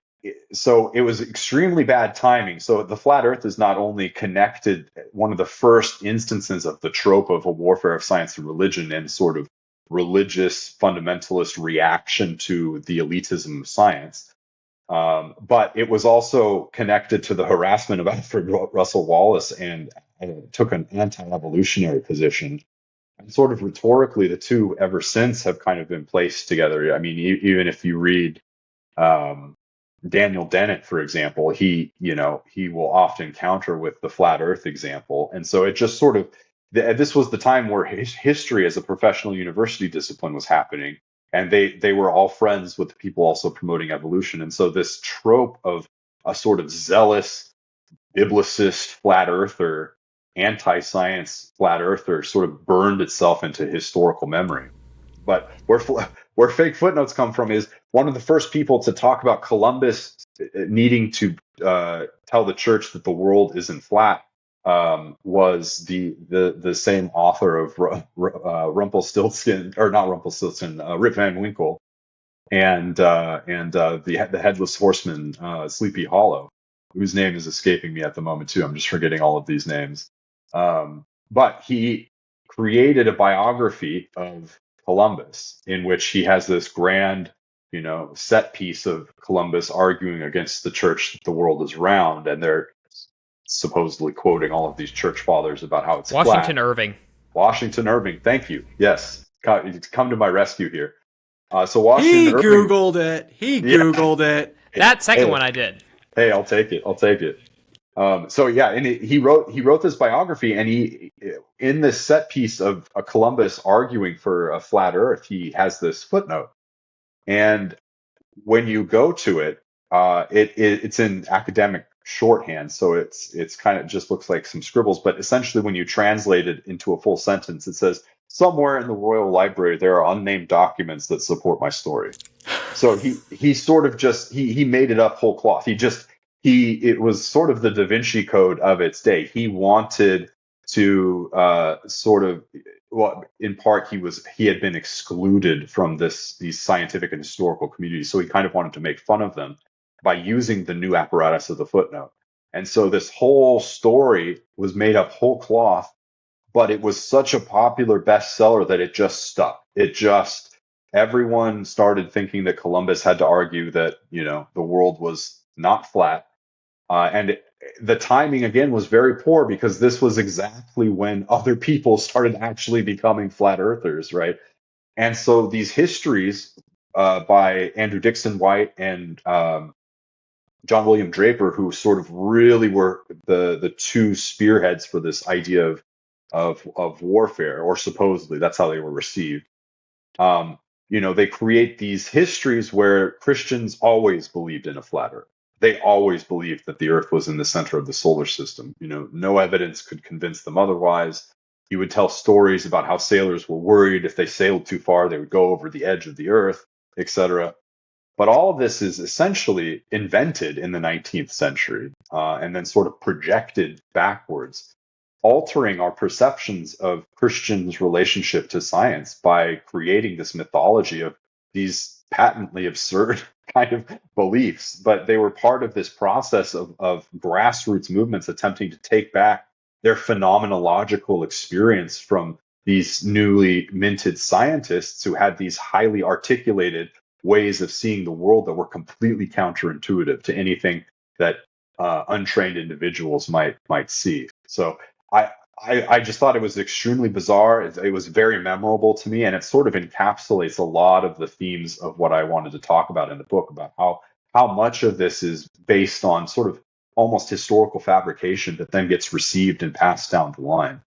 so it was extremely bad timing. So the flat earth is not only connected, one of the first instances of the trope of a warfare of science and religion and sort of religious fundamentalist reaction to the elitism of science. But it was also connected to the harassment of Alfred Russel Wallace and took an anti-evolutionary position. And sort of rhetorically, the two ever since have kind of been placed together. I mean, even if you read Daniel Dennett, for example, he will often counter with the flat earth example. And so it just sort of, this was the time where history as a professional university discipline was happening. And they were all friends with the people also promoting evolution. And so this trope of a sort of zealous biblicist flat earther, anti-science flat earther sort of burned itself into historical memory. But where fake footnotes come from is one of the first people to talk about Columbus needing to tell the church that the world isn't flat was the same author of Rumpelstiltskin, or not Rumpelstiltskin, Rip Van Winkle, and the Headless Horseman, Sleepy Hollow, whose name is escaping me at the moment too. I'm just forgetting all of these names. But he created a biography of Columbus in which he has this grand, set piece of Columbus arguing against the church that the world is round, and they're supposedly quoting all of these church fathers about how it's Washington flat. Washington Irving, thank you. Yes, come to my rescue here. So Washington He Irving, Googled it. He Googled it. That second one I did. Hey, I'll take it. So yeah, and he wrote this biography, and he, in this set piece of a Columbus arguing for a flat Earth, he has this footnote, and when you go to it, it's in academic shorthand, so it's kind of just looks like some scribbles. But essentially, when you translate it into a full sentence, it says, "Somewhere in the Royal Library, there are unnamed documents that support my story." So he sort of just he made it up whole cloth. He it was sort of the Da Vinci Code of its day. He wanted to sort of, well, in part he had been excluded from these scientific and historical communities, so he kind of wanted to make fun of them by using the new apparatus of the footnote. And so this whole story was made up whole cloth, but it was such a popular bestseller that it just stuck. Everyone started thinking that Columbus had to argue that, the world was not flat. The timing again was very poor, because this was exactly when other people started actually becoming flat earthers, right? And so these histories by Andrew Dixon White and John William Draper, who sort of really were the two spearheads for this idea of warfare, or supposedly that's how they were received. They create these histories where Christians always believed in a flat earth. They always believed that the earth was in the center of the solar system. No evidence could convince them otherwise. He would tell stories about how sailors were worried if they sailed too far, they would go over the edge of the earth, etc. But all of this is essentially invented in the 19th century, and then sort of projected backwards, altering our perceptions of Christians' relationship to science by creating this mythology of these patently absurd kind of beliefs. But they were part of this process of grassroots movements attempting to take back their phenomenological experience from these newly minted scientists who had these highly articulated ways of seeing the world that were completely counterintuitive to anything that untrained individuals might see. So I just thought it was extremely bizarre. It was very memorable to me, and it sort of encapsulates a lot of the themes of what I wanted to talk about in the book, about how much of this is based on sort of almost historical fabrication that then gets received and passed down the line.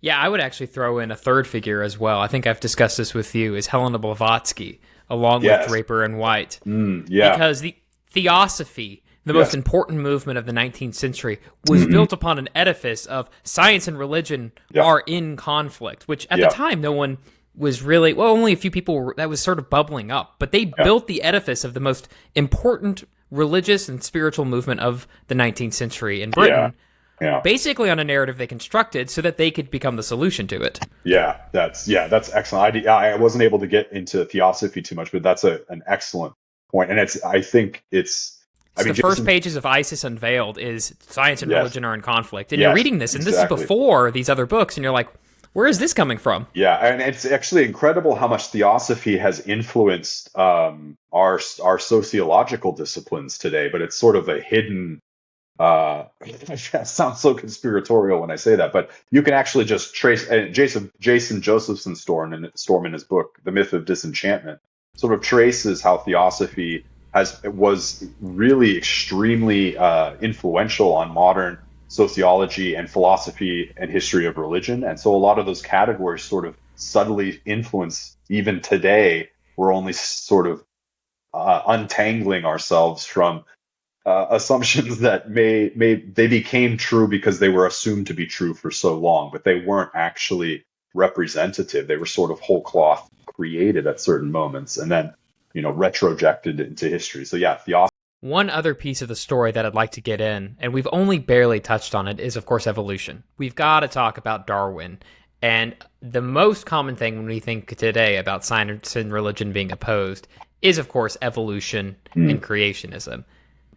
Yeah, I would actually throw in a third figure as well. I think I've discussed this with you, is Helena Blavatsky, along with Draper and White. Because the Theosophy, the most important movement of the 19th century, was built upon an edifice of science and religion are in conflict, which at the time no one was really, only a few people were, that was sort of bubbling up. But they built the edifice of the most important religious and spiritual movement of the 19th century in Britain. Basically on a narrative they constructed so that they could become the solution to it. That's excellent. I wasn't able to get into Theosophy too much, but that's an excellent point. And I think it's the first pages of Isis Unveiled is science and religion are in conflict. And you're reading this, and this is before these other books, and you're like, where is this coming from? Yeah, and it's actually incredible how much Theosophy has influenced our sociological disciplines today, but it's sort of a hidden... it sounds so conspiratorial when I say that, but you can actually just trace Jason Josephson Storm in his book, The Myth of Disenchantment, sort of traces how Theosophy was really extremely influential on modern sociology and philosophy and history of religion. And so a lot of those categories sort of subtly influence even today. We're only sort of untangling ourselves from assumptions that they became true because they were assumed to be true for so long, but they weren't actually representative. They were sort of whole cloth created at certain moments and then, retrojected into history. So Theosophy. One other piece of the story that I'd like to get in, and we've only barely touched on it, is of course evolution. We've got to talk about Darwin. And the most common thing when we think today about science and religion being opposed is of course evolution and creationism.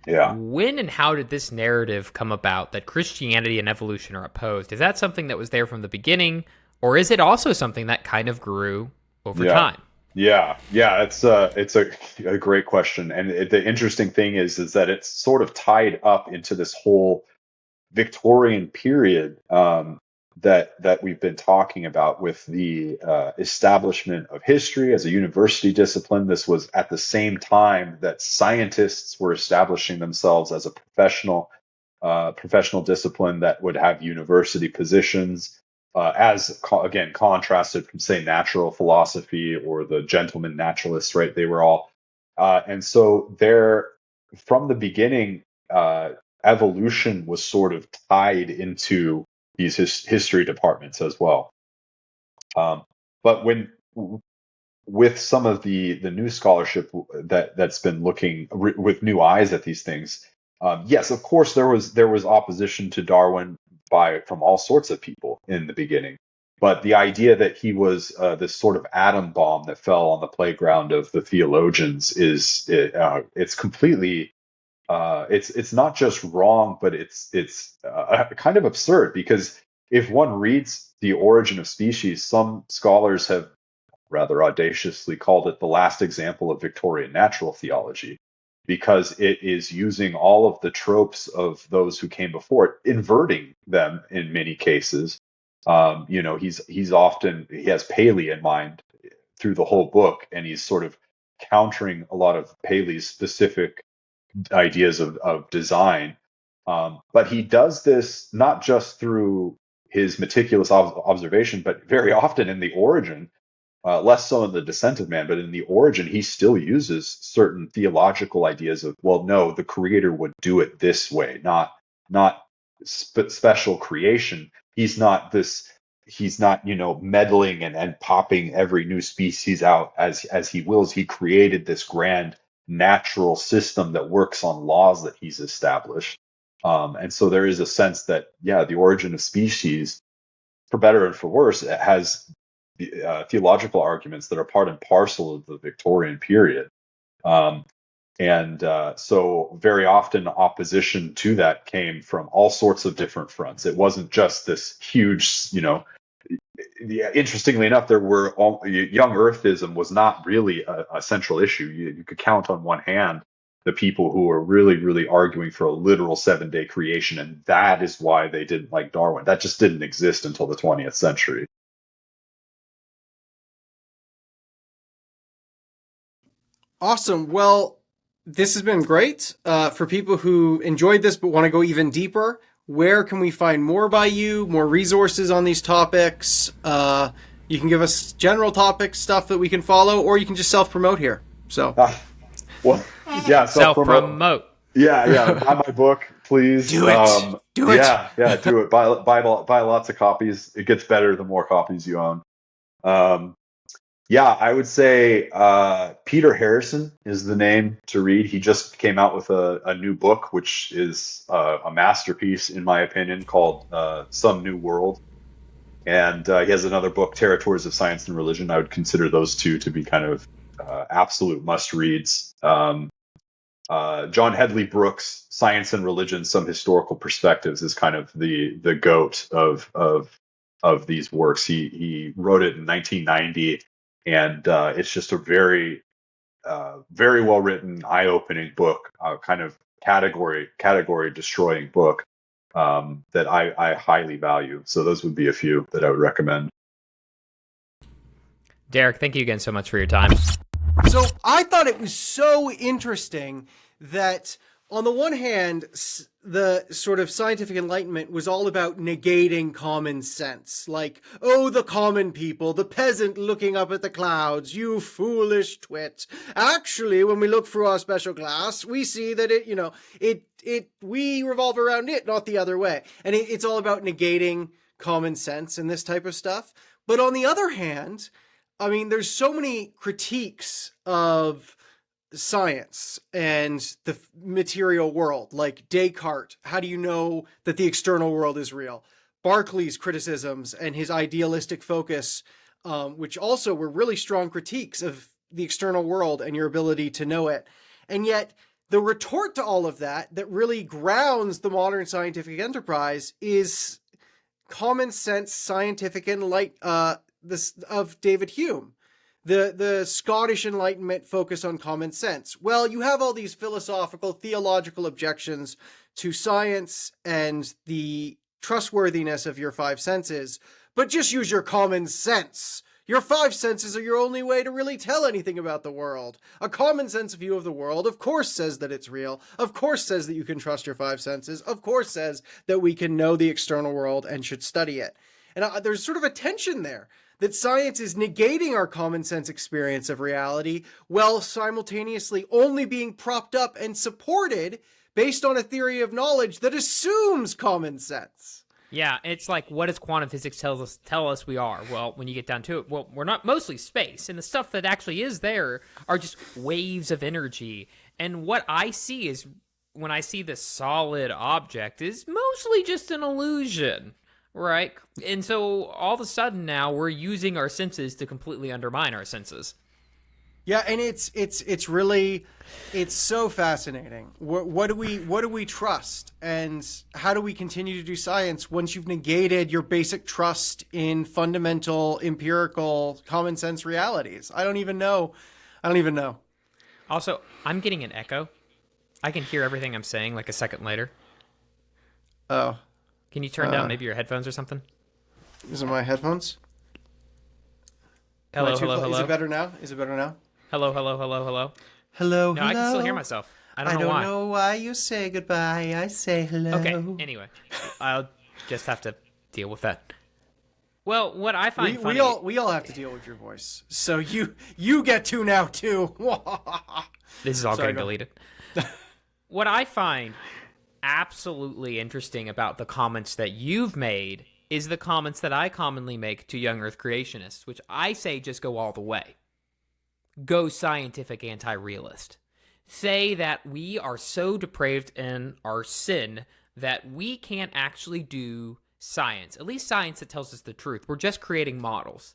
When and how did this narrative come about that Christianity and evolution are opposed? Is that something that was there from the beginning, or is it also something that kind of grew over time? It's a great question, and the interesting thing is that it's sort of tied up into this whole Victorian period that we've been talking about with the establishment of history as a university discipline. This was at the same time that scientists were establishing themselves as a professional discipline that would have university positions. again, contrasted from, say, natural philosophy or the gentleman naturalists, right? They were all, and so there, from the beginning, evolution was sort of tied into these history departments as well. But with some of the new scholarship that's been looking with new eyes at these things, yes, of course there was opposition to Darwin from all sorts of people in the beginning, but the idea that he was this sort of atom bomb that fell on the playground of the theologians it's completely it's not just wrong, but it's kind of absurd, because if one reads The Origin of Species, some scholars have rather audaciously called it the last example of Victorian natural theology, because it is using all of the tropes of those who came before it, inverting them in many cases. He has Paley in mind through the whole book, and he's sort of countering a lot of Paley's specific ideas of design. But he does this not just through his meticulous observation, but very often in The Origin. Less so in The Descent of Man, but in The Origin, he still uses certain theological ideas of, well, no, the creator would do it this way, not special creation. He's not meddling and popping every new species out as he wills. He created this grand natural system that works on laws that he's established. And so there is a sense that, yeah, The Origin of Species, for better and for worse, it has theological arguments that are part and parcel of the Victorian period. So very often opposition to that came from all sorts of different fronts. It wasn't just this huge, interestingly enough, there were young earthism was not really a central issue. You could count on one hand the people who were really, really arguing for a literal 7-day creation. And that is why they didn't like Darwin. That just didn't exist until the 20th century. Awesome. Well, this has been great. For people who enjoyed this but want to go even deeper, where can we find more by you, more resources on these topics? You can give us general topic stuff that we can follow, or you can just self-promote here. So, self-promote. Yeah. Buy my book, please. Do it. Do it. Yeah. Do it. Buy lots of copies. It gets better the more copies you own. I would say Peter Harrison is the name to read. He just came out with a new book, which is a masterpiece, in my opinion, called Some New World. And he has another book, Territories of Science and Religion. I would consider those two to be kind of absolute must-reads. John Hedley Brooks, Science and Religion, Some Historical Perspectives, is kind of the goat of these works. He wrote it in 1990. And it's just a very, very well written, eye-opening book, kind of category destroying book that I highly value. So those would be a few that I would recommend. Derrick, thank you again so much for your time. So I thought it was so interesting that, on the one hand, the sort of scientific enlightenment was all about negating common sense. Like, oh, the common people, the peasant looking up at the clouds, you foolish twit. Actually, when we look through our special glass, we see that we revolve around it, not the other way. And it's all about negating common sense and this type of stuff. But on the other hand, I mean, there's so many critiques of science and the material world, like Descartes, how do you know that the external world is real? Berkeley's criticisms and his idealistic focus, which also were really strong critiques of the external world and your ability to know it. And yet the retort to all of that really grounds the modern scientific enterprise is common sense scientific of David Hume. The Scottish Enlightenment focus on common sense. Well, you have all these philosophical, theological objections to science and the trustworthiness of your five senses, but just use your common sense. Your five senses are your only way to really tell anything about the world. A common sense view of the world, of course, says that it's real, of course says that you can trust your five senses, of course says that we can know the external world and should study it. And there's sort of a tension there that science is negating our common sense experience of reality while simultaneously only being propped up and supported based on a theory of knowledge that assumes common sense. Yeah, it's like, what does quantum physics tell us we are? Well, when you get down to it, well, we're not mostly space, and the stuff that actually is there are just waves of energy. And what I see is, when I see this solid object, is mostly just an illusion, right? And so all of a sudden now we're using our senses to completely undermine our senses. Yeah, and it's really so fascinating. What do we trust, and how do we continue to do science once you've negated your basic trust in fundamental empirical common sense realities? I don't even know. Also, I'm getting an echo. I can hear everything I'm saying like a second later. Oh, can you turn down maybe your headphones or something? These are my headphones. Hello. Is it better now? Hello. Hello. No, I can still hear myself. I don't know why. I don't know why you say goodbye. I say hello. Okay, anyway. I'll just have to deal with that. Well, what I find funny... We all have to deal with your voice. So you get to now, too. This is all getting deleted. What I find absolutely interesting about the comments that you've made is the comments that I commonly make to young Earth creationists, which I say just go all the way. Go scientific anti-realist. Say that we are so depraved in our sin that we can't actually do science, at least science that tells us the truth. We're just creating models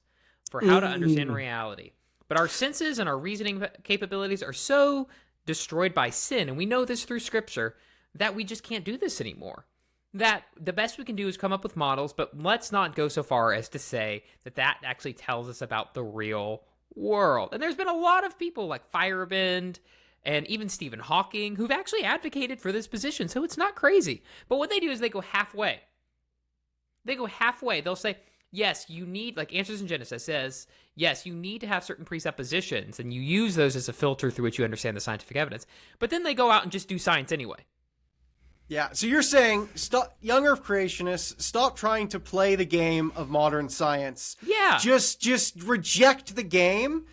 for how to understand reality. But our senses and our reasoning capabilities are so destroyed by sin, and we know this through Scripture, that we just can't do this anymore. That the best we can do is come up with models, but let's not go so far as to say that that actually tells us about the real world. And there's been a lot of people like Firebend and even Stephen Hawking who've actually advocated for this position, so it's not crazy. But what they do is they go halfway. They'll say, yes, you need, like Answers in Genesis says, yes, you need to have certain presuppositions, and you use those as a filter through which you understand the scientific evidence. But then they go out and just do science anyway. Yeah, so you're saying, young Earth creationists, stop trying to play the game of modern science. Yeah. Just reject the game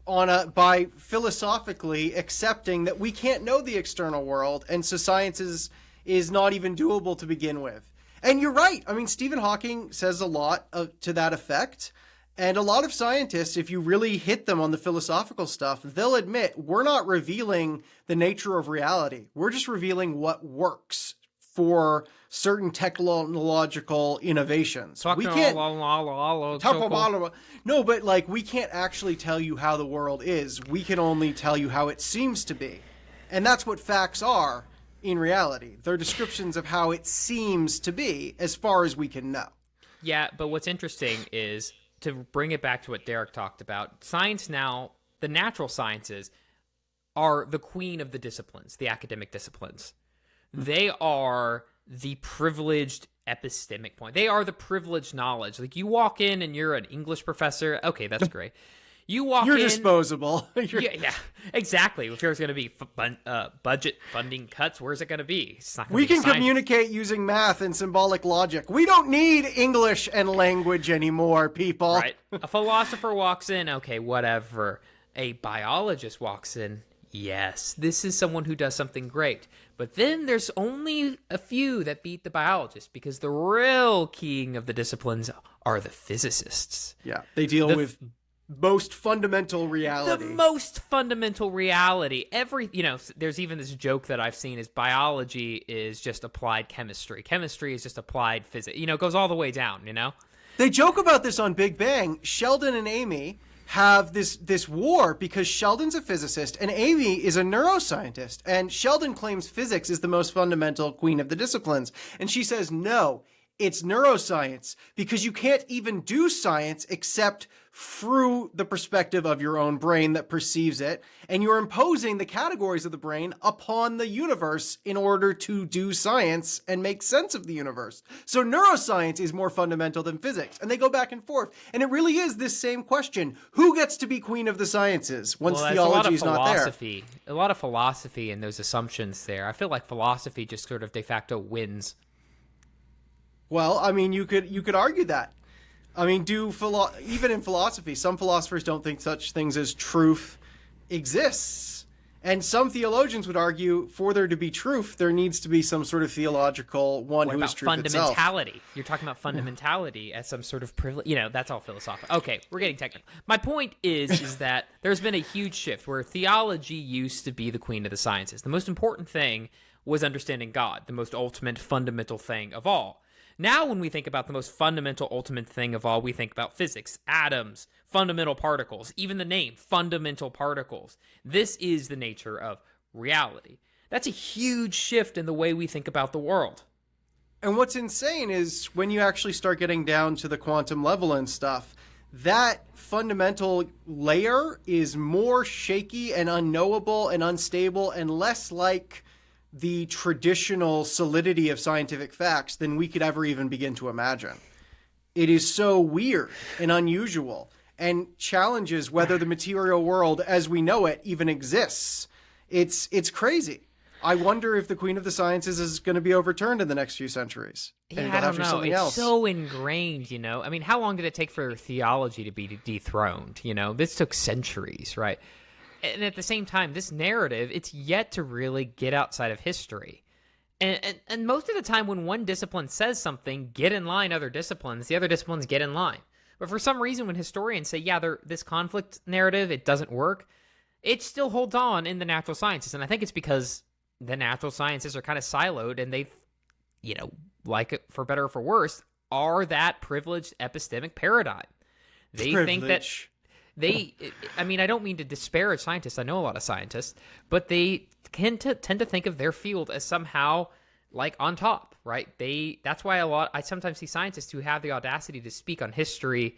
by philosophically accepting that we can't know the external world, and so science is not even doable to begin with. And you're right. I mean, Stephen Hawking says a lot to that effect. And a lot of scientists, if you really hit them on the philosophical stuff, they'll admit we're not revealing the nature of reality. We're just revealing what works for certain technological innovations. We can't. No, but like we can't actually tell you how the world is. We can only tell you how it seems to be. And that's what facts are in reality. They're descriptions of how it seems to be as far as we can know. Yeah, but what's interesting is, to bring it back to what Derrick talked about, science now, the natural sciences, are the queen of the disciplines, the academic disciplines. They are the privileged epistemic point. They are the privileged knowledge. Like, you walk in and you're an English professor. Okay, that's great. You're disposable. Yeah, exactly. If there's going to be budget funding cuts, where's it going to be? It's not gonna we be can science. Communicate using math and symbolic logic. We don't need English and language anymore, people. Right. A philosopher walks in, okay, whatever. A biologist walks in, yes, this is someone who does something great. But then there's only a few that beat the biologist, because the real king of the disciplines are the physicists. Yeah, they deal with most fundamental reality. The most fundamental reality. There's even this joke that I've seen is biology is just applied chemistry. Chemistry is just applied physics. It goes all the way down, They joke about this on Big Bang. Sheldon and Amy have this war because Sheldon's a physicist and Amy is a neuroscientist. And Sheldon claims physics is the most fundamental queen of the disciplines. And she says, no, it's neuroscience, because you can't even do science except through the perspective of your own brain that perceives it, and you're imposing the categories of the brain upon the universe in order to do science and make sense of the universe. So neuroscience is more fundamental than physics, and they go back and forth. And it really is this same question: who gets to be queen of the sciences once theology is not there? A lot of philosophy in those assumptions there. I feel like philosophy just sort of de facto wins. Well, I mean, you could argue that. I mean, even in philosophy, some philosophers don't think such things as truth exists. And some theologians would argue for there to be truth, there needs to be some sort of theological one What who about is truth itself. fundamentality? You're talking about fundamentality as some sort of privilege. You know, that's all philosophical. Okay, we're getting technical. My point is that there's been a huge shift where theology used to be the queen of the sciences. The most important thing was understanding God, the most ultimate, fundamental thing of all. Now, when we think about the most fundamental, ultimate thing of all, we think about physics, atoms, fundamental particles, even the name, fundamental particles. This is the nature of reality. That's a huge shift in the way we think about the world. And what's insane is when you actually start getting down to the quantum level and stuff, that fundamental layer is more shaky and unknowable and unstable and less like the traditional solidity of scientific facts than we could ever even begin to imagine. It is so weird and unusual and challenges whether the material world as we know it even exists. It's crazy. I wonder if the queen of the sciences is going to be overturned in the next few centuries. Yeah, I don't know. It's so ingrained, you know. I mean, how long did it take for theology to be dethroned? You know, this took centuries, right? And at the same time, this narrative, it's yet to really get outside of history. And most of the time when one discipline says something, get in line other disciplines, the other disciplines get in line. But for some reason, when historians say, yeah, this conflict narrative, it doesn't work, it still holds on in the natural sciences. And I think it's because the natural sciences are kind of siloed and they've, you know, like for better or for worse, are that privileged epistemic paradigm. They think that... I mean, I don't mean to disparage scientists. I know a lot of scientists, but they tend to think of their field as somehow like on top, right? That's why I sometimes see scientists who have the audacity to speak on history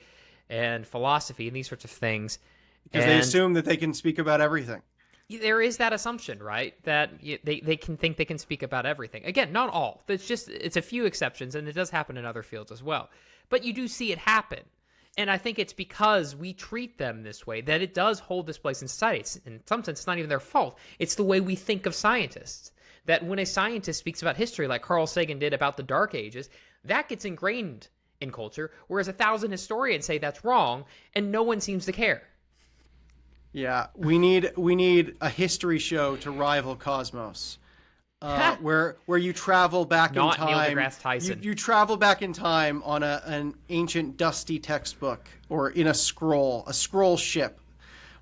and philosophy and these sorts of things. Because they assume that they can speak about everything. There is that assumption, right? That they can think they can speak about everything. Again, not all. It's a few exceptions, and it does happen in other fields as well. But you do see it happen. And I think it's because we treat them this way that it does hold this place in society. In some sense, it's not even their fault. It's the way we think of scientists. That when a scientist speaks about history, like Carl Sagan did about the Dark Ages, that gets ingrained in culture, whereas 1,000 historians say that's wrong, and no one seems to care. Yeah, we need a history show to rival Cosmos. Where you travel back in time. Neil deGrasse Tyson. You travel back in time on an ancient dusty textbook or in a scroll ship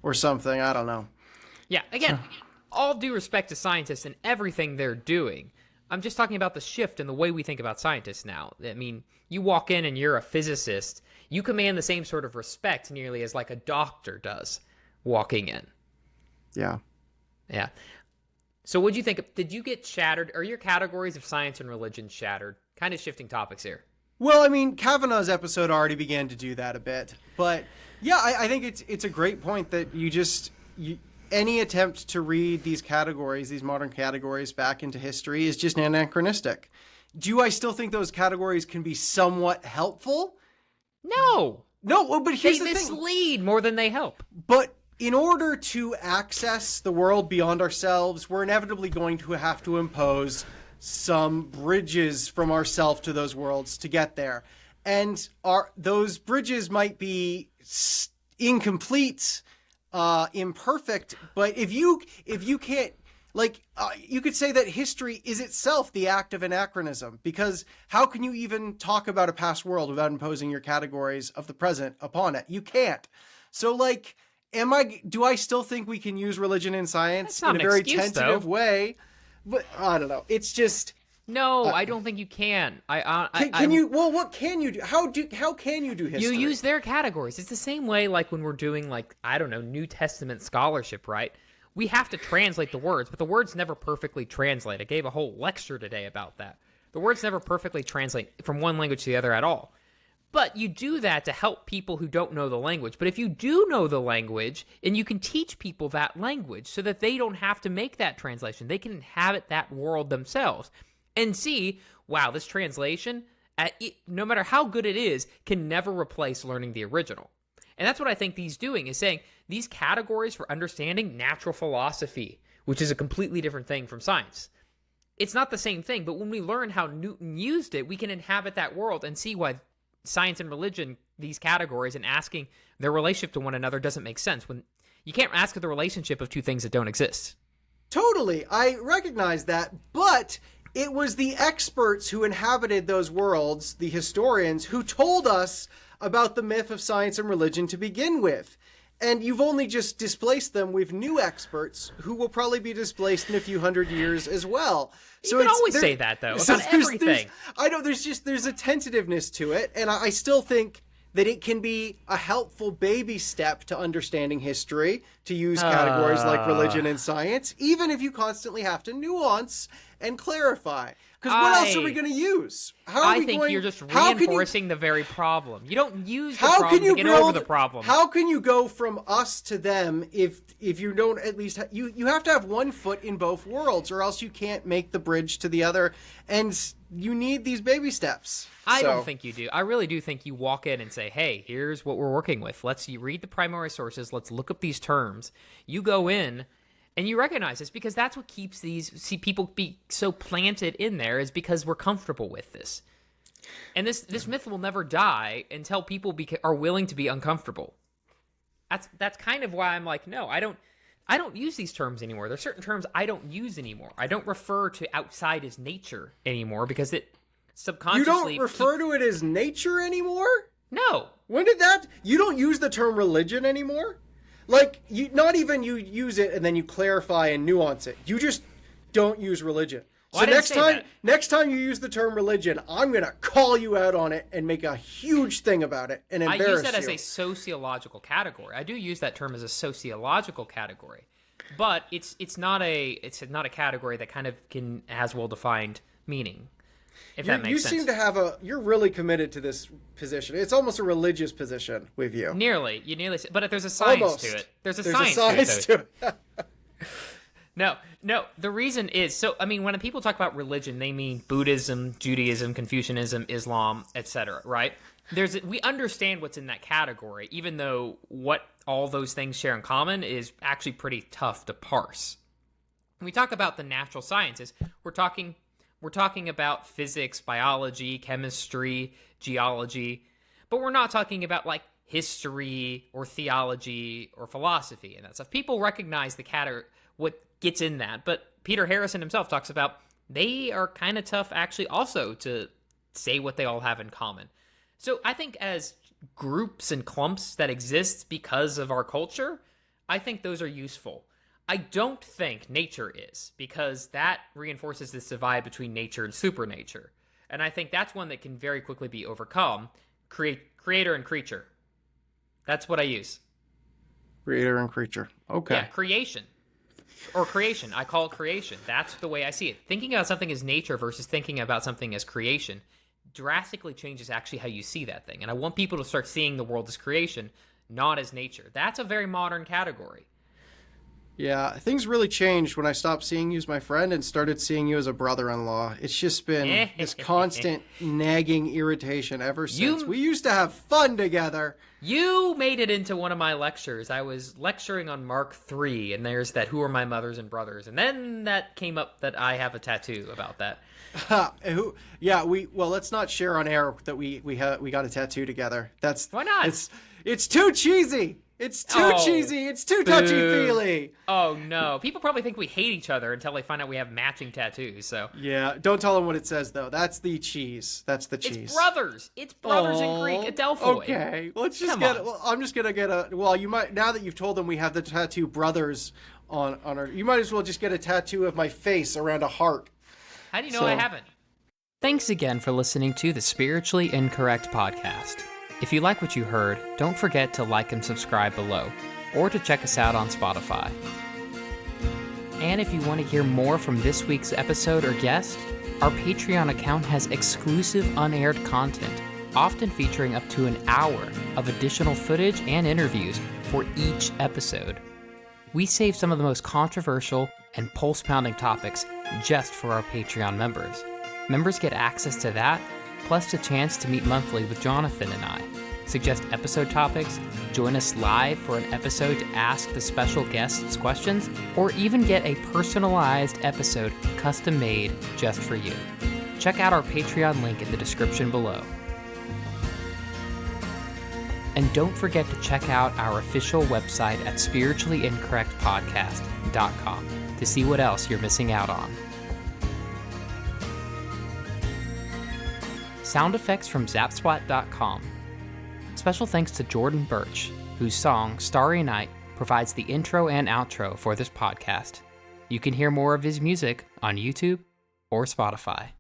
or something. I don't know. Yeah, again, all due respect to scientists and everything they're doing. I'm just talking about the shift in the way we think about scientists now. I mean, you walk in and you're a physicist, you command the same sort of respect nearly as like a doctor does walking in. Yeah. Yeah. So what'd you think? Did you get shattered? Are your categories of science and religion shattered? Kind of shifting topics here. Well, I mean, Kavanaugh's episode already began to do that a bit. But yeah, I think it's a great point that any attempt to read these categories, these modern categories back into history is just anachronistic. Do I still think those categories can be somewhat helpful? No. No, but here's the thing. They mislead more than they help. But in order to access the world beyond ourselves, we're inevitably going to have to impose some bridges from ourselves to those worlds to get there. And those bridges might be incomplete, imperfect, but if you can't, you could say that history is itself the act of anachronism, because how can you even talk about a past world without imposing your categories of the present upon it? You can't. So, do I still think we can use religion and science in a very tentative way? But I don't know. It's just no. I don't think you can. Can you? Well, what can you do? How can you do history? You use their categories. It's the same way, like when we're doing New Testament scholarship, right? We have to translate the words, but the words never perfectly translate. I gave a whole lecture today about that. The words never perfectly translate from one language to the other at all. But you do that to help people who don't know the language. But if you do know the language, and you can teach people that language so that they don't have to make that translation, they can inhabit that world themselves and see, wow, this translation, no matter how good it is, can never replace learning the original. And that's what I think he's doing, is saying these categories for understanding natural philosophy, which is a completely different thing from science. It's not the same thing, but when we learn how Newton used it, we can inhabit that world and see why science and religion these categories and asking their relationship to one another doesn't make sense. When you can't ask the relationship of two things that don't exist. Totally. I recognize that, but it was the experts who inhabited those worlds, the historians, who told us about the myth of science and religion to begin with. And you've only just displaced them with new experts who will probably be displaced in a few hundred years as well. So you can always say that, though, about everything. I know there's a tentativeness to it, and I still think that it can be a helpful baby step to understanding history, to use categories like religion and science, even if you constantly have to nuance and clarify. Because what else are we going to use? I think you're just reinforcing the very problem. You don't use the problem to get over the problem. How can you go from us to them if you don't at least... You have to have one foot in both worlds, or else you can't make the bridge to the other, and you need these baby steps. I don't think you do. I really do think you walk in and say, hey, here's what we're working with. You read the primary sources. Let's look up these terms. You go in and you recognize this, because that's what keeps people be so planted in there, is because we're comfortable with this. And this myth will never die until people are willing to be uncomfortable. That's kind of why I'm like, no, I don't use these terms anymore. There's certain terms I don't use anymore. I don't refer to outside as nature anymore, because it subconsciously... You don't refer to it as nature anymore? No. When did that... You don't use the term religion anymore? Like, not even you use it and then you clarify and nuance it. You just don't use religion. Well, so next time you use the term religion, I'm going to call you out on it and make a huge thing about it and embarrass you. I use that as a sociological category. I do use that term as a sociological category. But it's not a category that kind of has well-defined meaning. If that makes sense. You seem to have you're really committed to this position. It's almost a religious position with you. You nearly, but there's a science to it. There's a science to it. No, the reason is, when people talk about religion, they mean Buddhism, Judaism, Confucianism, Islam, etc., right? We understand what's in that category, even though what all those things share in common is actually pretty tough to parse. When we talk about the natural sciences, we're talking about physics, biology, chemistry, geology, but we're not talking about like history or theology or philosophy and that stuff. People recognize what gets in that, but Peter Harrison himself talks about they are kind of tough actually also to say what they all have in common. So I think as groups and clumps that exist because of our culture, I think those are useful. I don't think nature is, because that reinforces this divide between nature and supernature. And I think that's one that can very quickly be overcome. Creator and creature. That's what I use. Creator and creature. Okay. Yeah, creation. Or creation. I call it creation. That's the way I see it. Thinking about something as nature versus thinking about something as creation drastically changes actually how you see that thing. And I want people to start seeing the world as creation, not as nature. That's a very modern category. Yeah, things really changed when I stopped seeing you as my friend and started seeing you as a brother-in-law. It's just been this constant nagging irritation ever since. We used to have fun together. You made it into one of my lectures. I was lecturing on Mark III, and there's that Who Are My Mothers and Brothers? And then that came up that I have a tattoo about that. Let's not share on air that we got a tattoo together. Why not? It's too cheesy. It's too cheesy. It's too touchy-feely. Oh, no. People probably think we hate each other until they find out we have matching tattoos, so... Yeah, don't tell them what it says, though. That's the cheese. That's the cheese. It's brothers. It's brothers in Greek. Adelphoi. Okay. Let's just I'm just going to get a... Well, you might... Now that you've told them we have the tattoo brothers on our... You might as well just get a tattoo of my face around a heart. How do you know I haven't? Thanks again for listening to the Spiritually Incorrect podcast. If you like what you heard, don't forget to like and subscribe below, or to check us out on Spotify. And if you want to hear more from this week's episode or guest, our Patreon account has exclusive unaired content, often featuring up to an hour of additional footage and interviews for each episode. We save some of the most controversial and pulse-pounding topics just for our Patreon members. Members get access to that, plus a chance to meet monthly with Jonathan and I, suggest episode topics, join us live for an episode to ask the special guests questions, or even get a personalized episode custom made just for you. Check out our Patreon link in the description below. And don't forget to check out our official website at spirituallyincorrectpodcast.com to see what else you're missing out on. Sound effects from Zapsplat.com. Special thanks to Jordan Birch, whose song Starry Night provides the intro and outro for this podcast. You can hear more of his music on YouTube or Spotify.